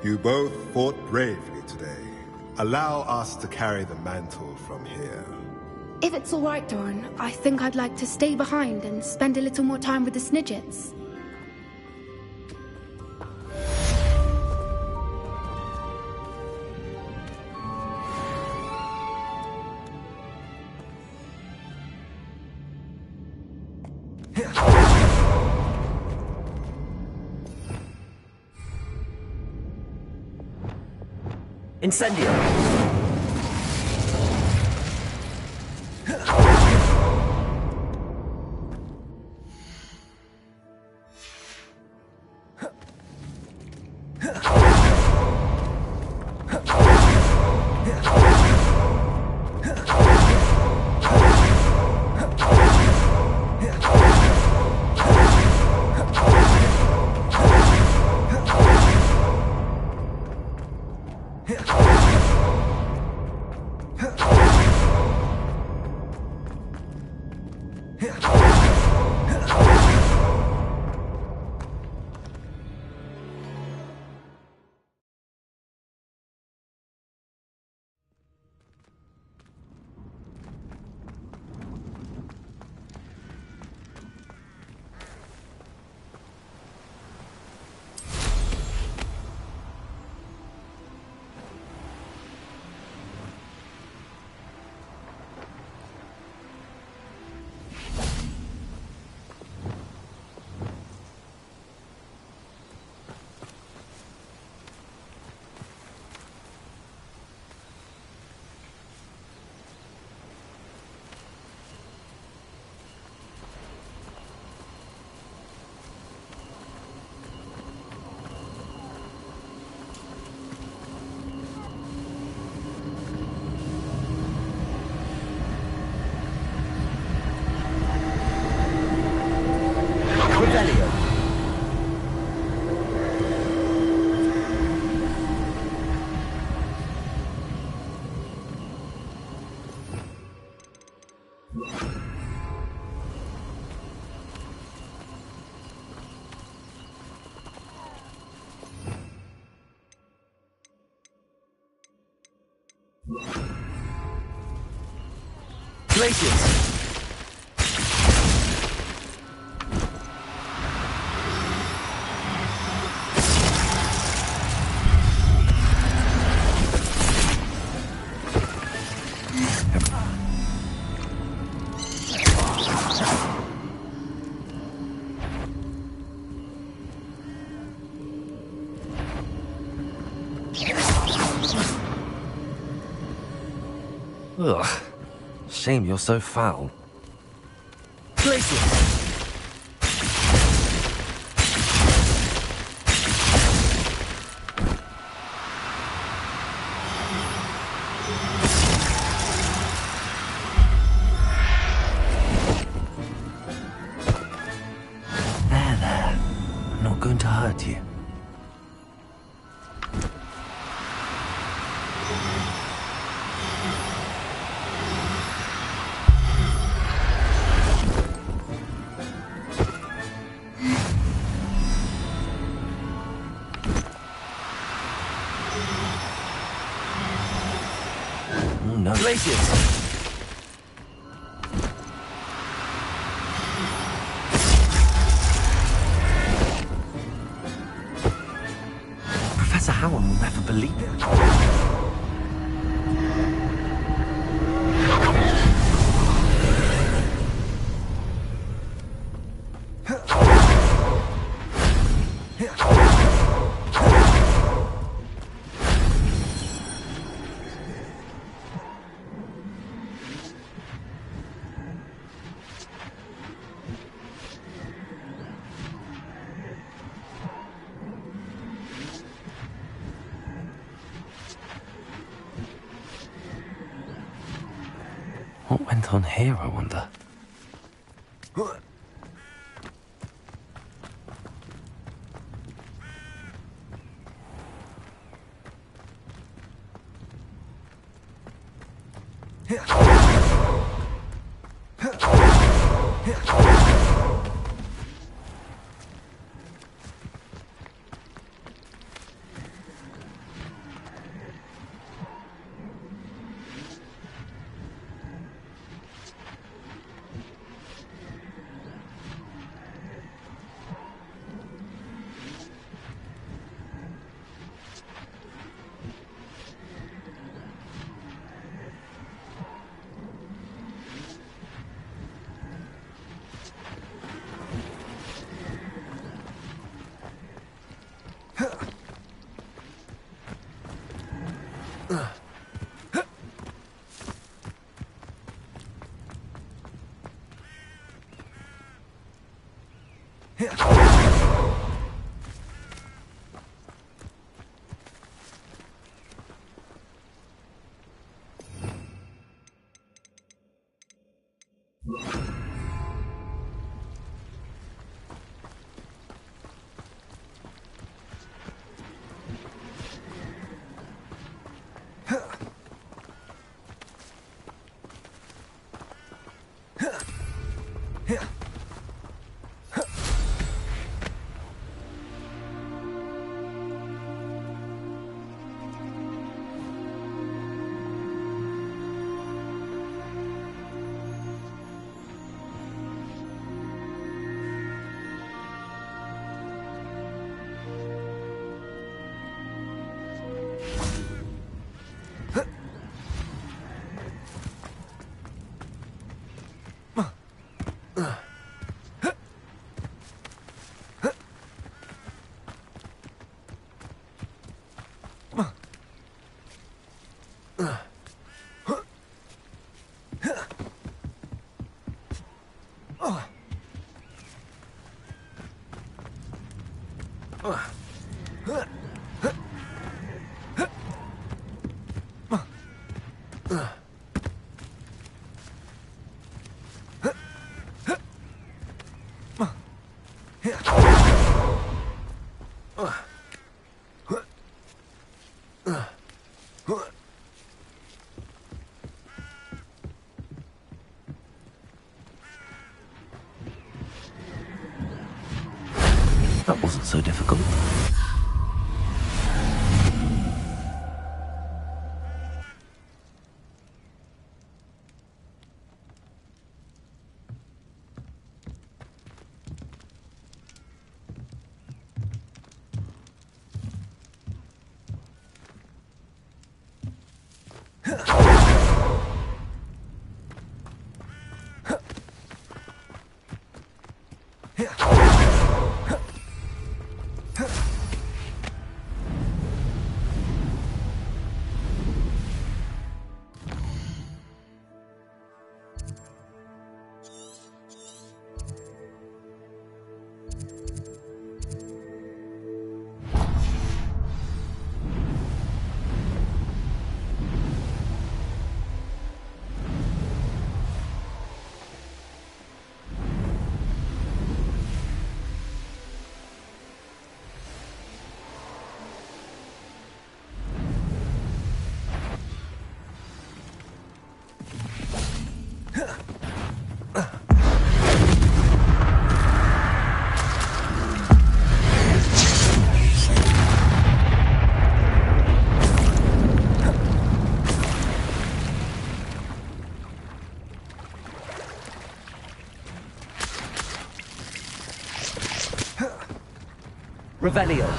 You both fought bravely today. Allow us to carry the mantle from here. If it's all right, Doran, I think I'd like to stay behind and spend a little more time with the Snidgets. Incendio! Glaciers! Ugh. Shame you're so foul. Glaciers! Oh no. Glaciers! Professor Howard will never believe it. What went on here, I wonder? That wasn't so difficult. Revelio.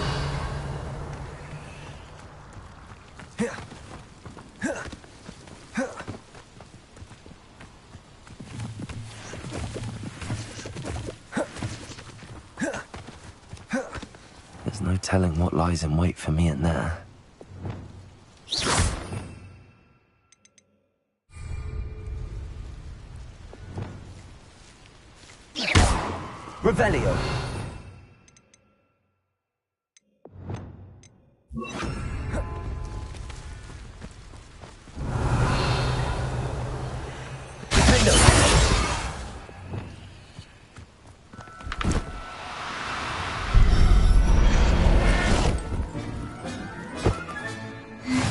There's no telling what lies in wait for me in there. Revelio.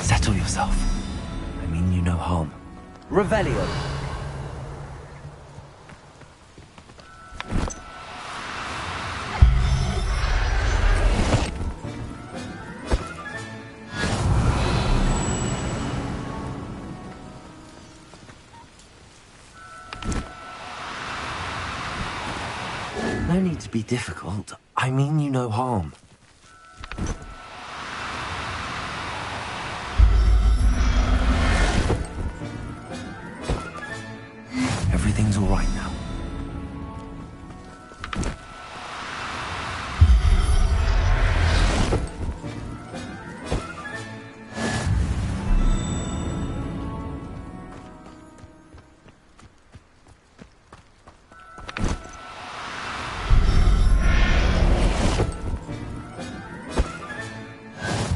Settle yourself. I mean you no harm. Revelio. No need to be difficult. I mean you no harm. Everything's all right now.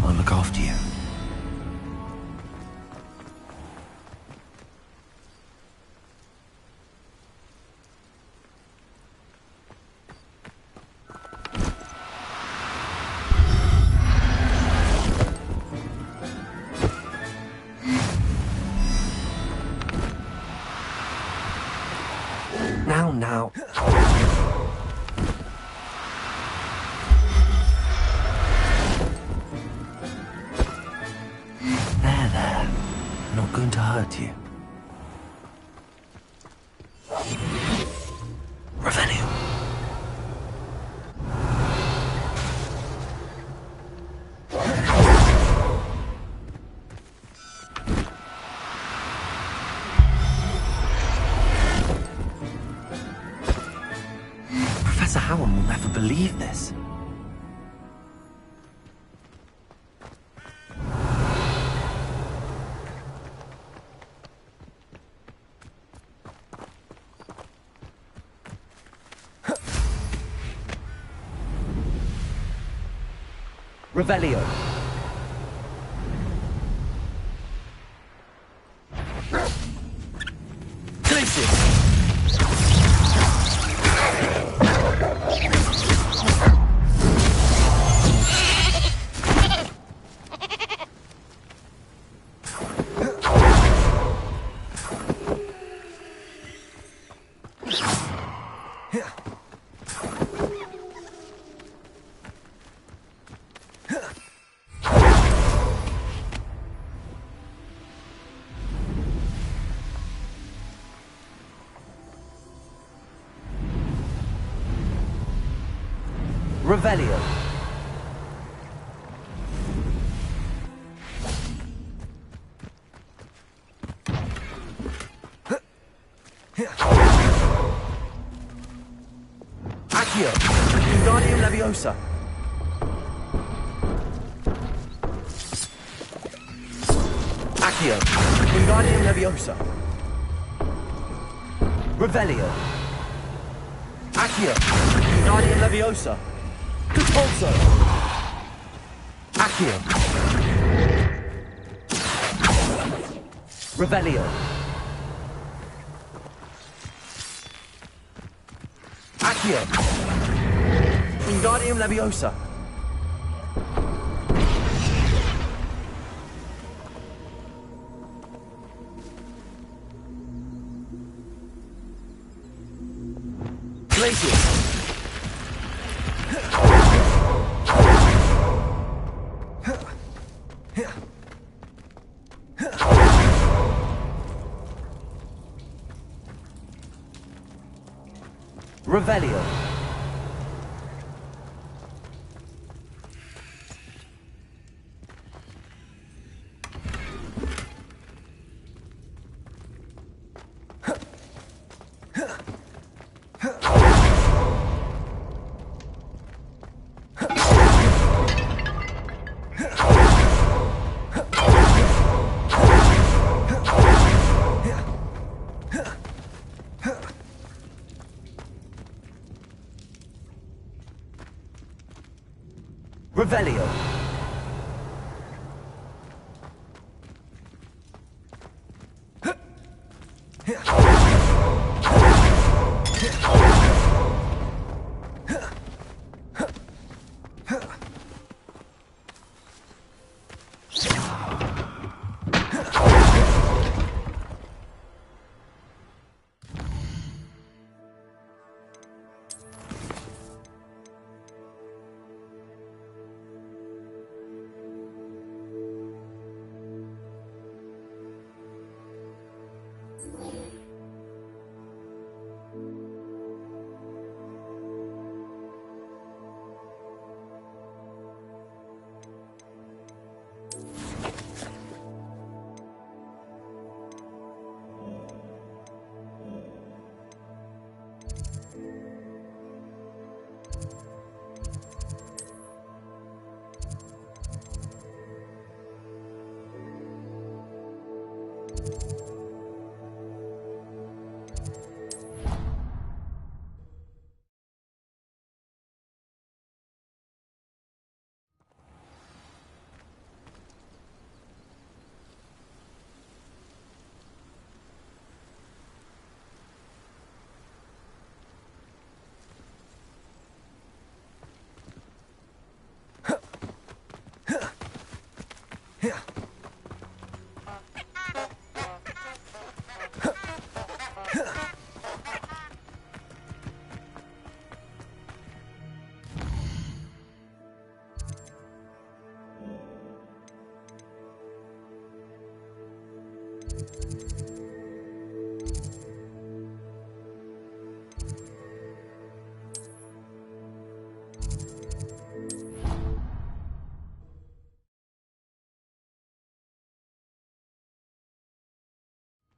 I'll look after you. Now. There. Not going to hurt you. Revelio. Professor Howard will never believe this. Revelio. Glacius. Revelio. Accio. Wingardium Leviosa. Accio. Wingardium Leviosa. Revelio. Accio. Wingardium Leviosa. Repulso! Accio! Revelio! Accio! Wingardium Leviosa! Glacius! Revelio.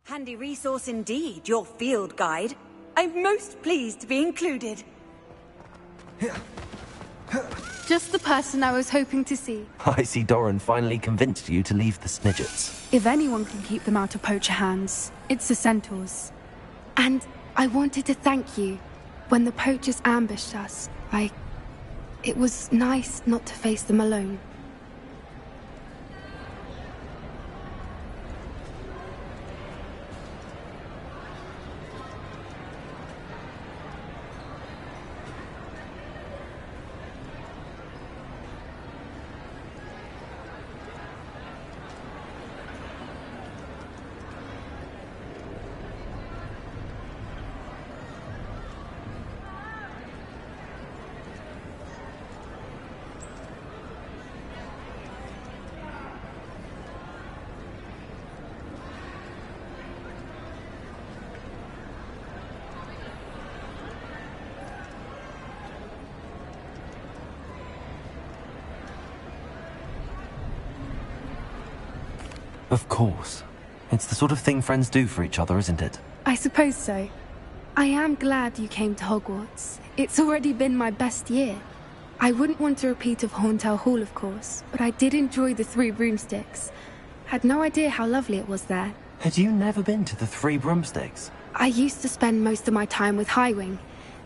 Handy resource indeed, your field guide. I'm most pleased to be included. Just the person I was hoping to see. I see Doran finally convinced you to leave the Snidgets. If anyone can keep them out of poacher hands, it's the centaurs. And I wanted to thank you. When the poachers ambushed us, it was nice not to face them alone. Of course. It's the sort of thing friends do for each other, isn't it? I suppose so. I am glad you came to Hogwarts. It's already been my best year. I wouldn't want a repeat of Horntail Hall, of course, but I did enjoy the Three Broomsticks. Had no idea how lovely it was there. Had you never been to the Three Broomsticks? I used to spend most of my time with Highwing,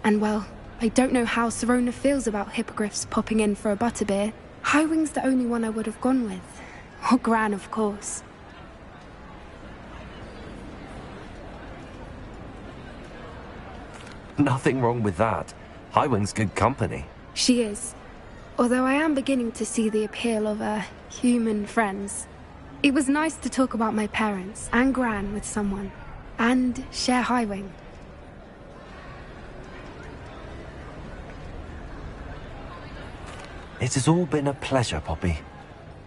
and well, I don't know how Serona feels about hippogriffs popping in for a butterbeer. Highwing's the only one I would have gone with. Or Gran, of course. Nothing wrong with that. Highwing's good company. She is. Although I am beginning to see the appeal of, human friends. It was nice to talk about my parents and Gran with someone. And share Highwing. It has all been a pleasure, Poppy.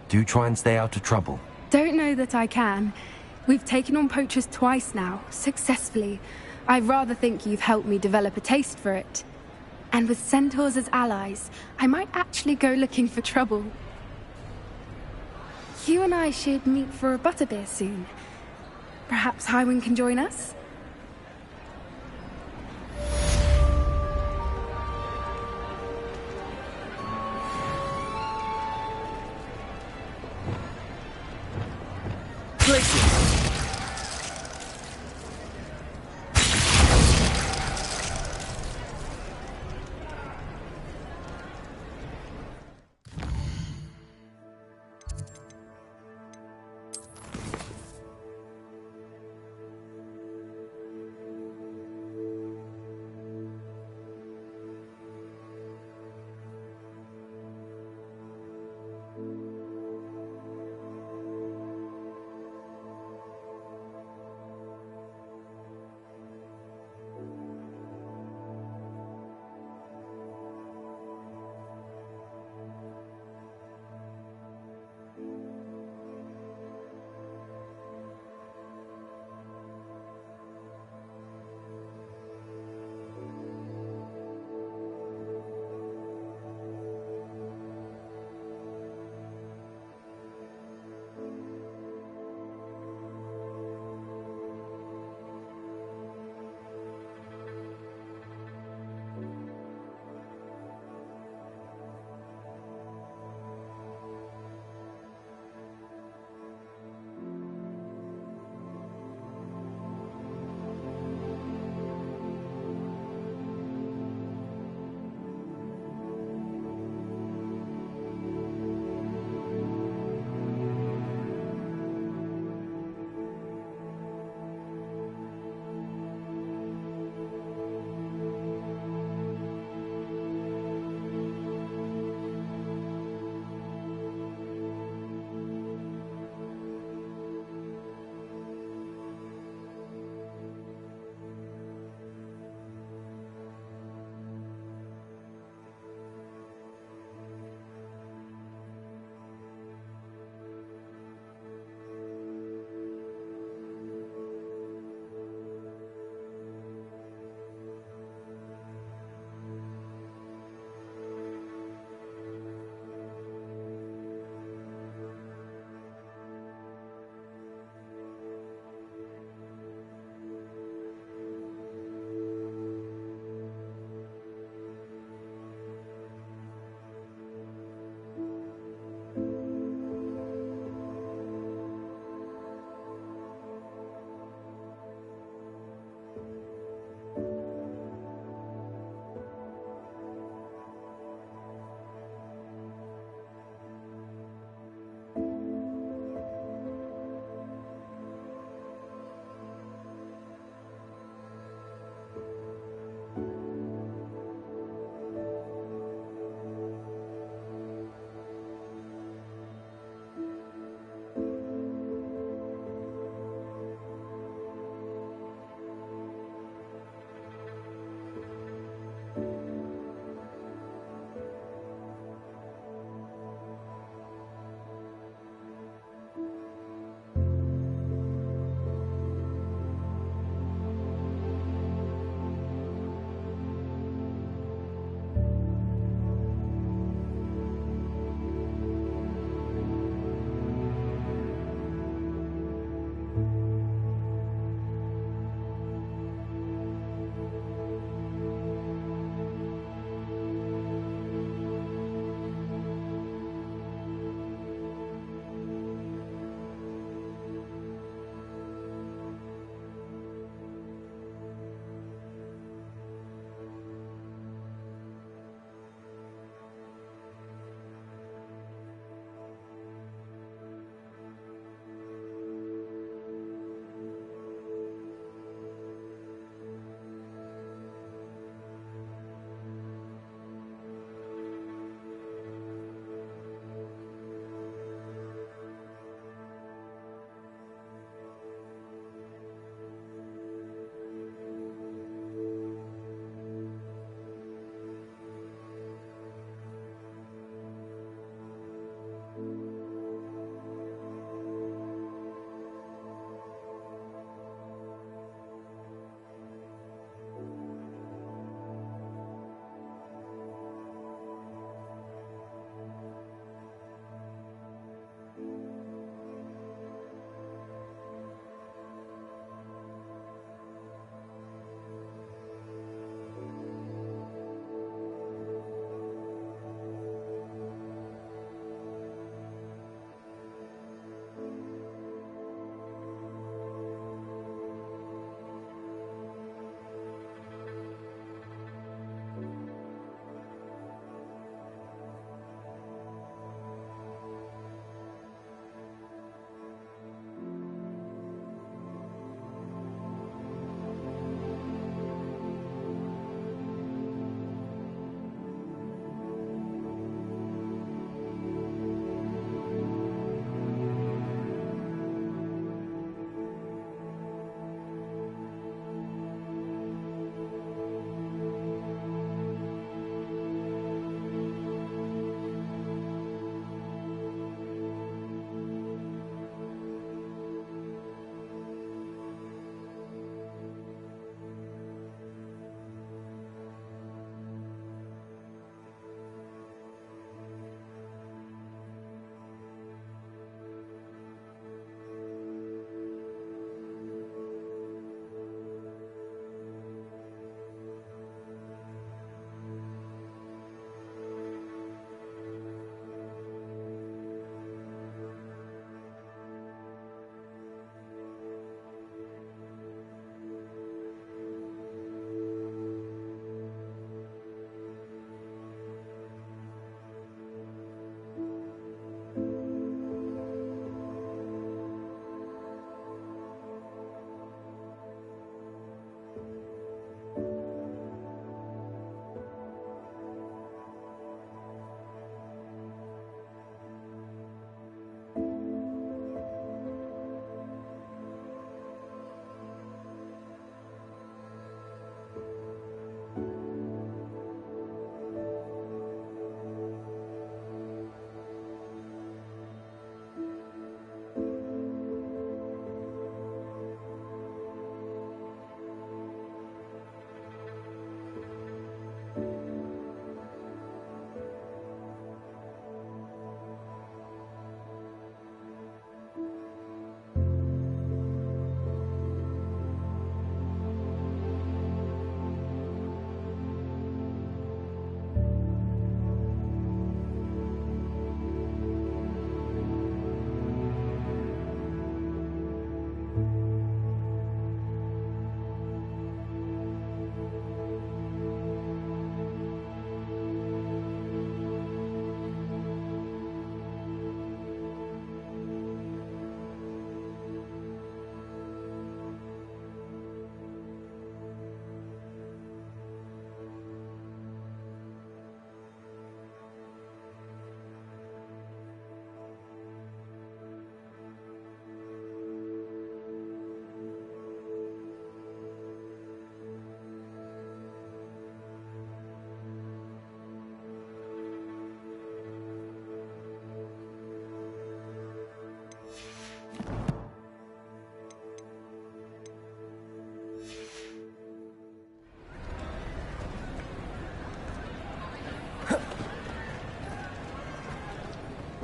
Do try and stay out of trouble. Don't know that I can. We've taken on poachers twice now, successfully. I rather think you've helped me develop a taste for it. And with centaurs as allies, I might actually go looking for trouble. You and I should meet for a butterbeer soon. Perhaps Highwing can join us?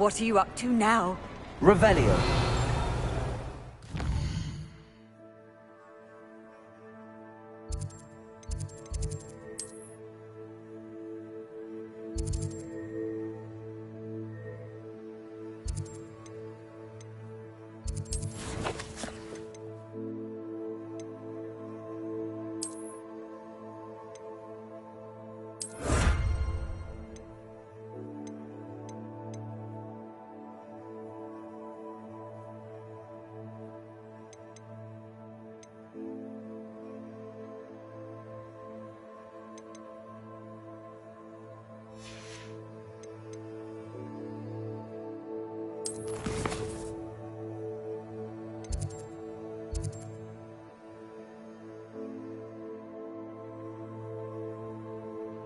What are you up to now? Revelio.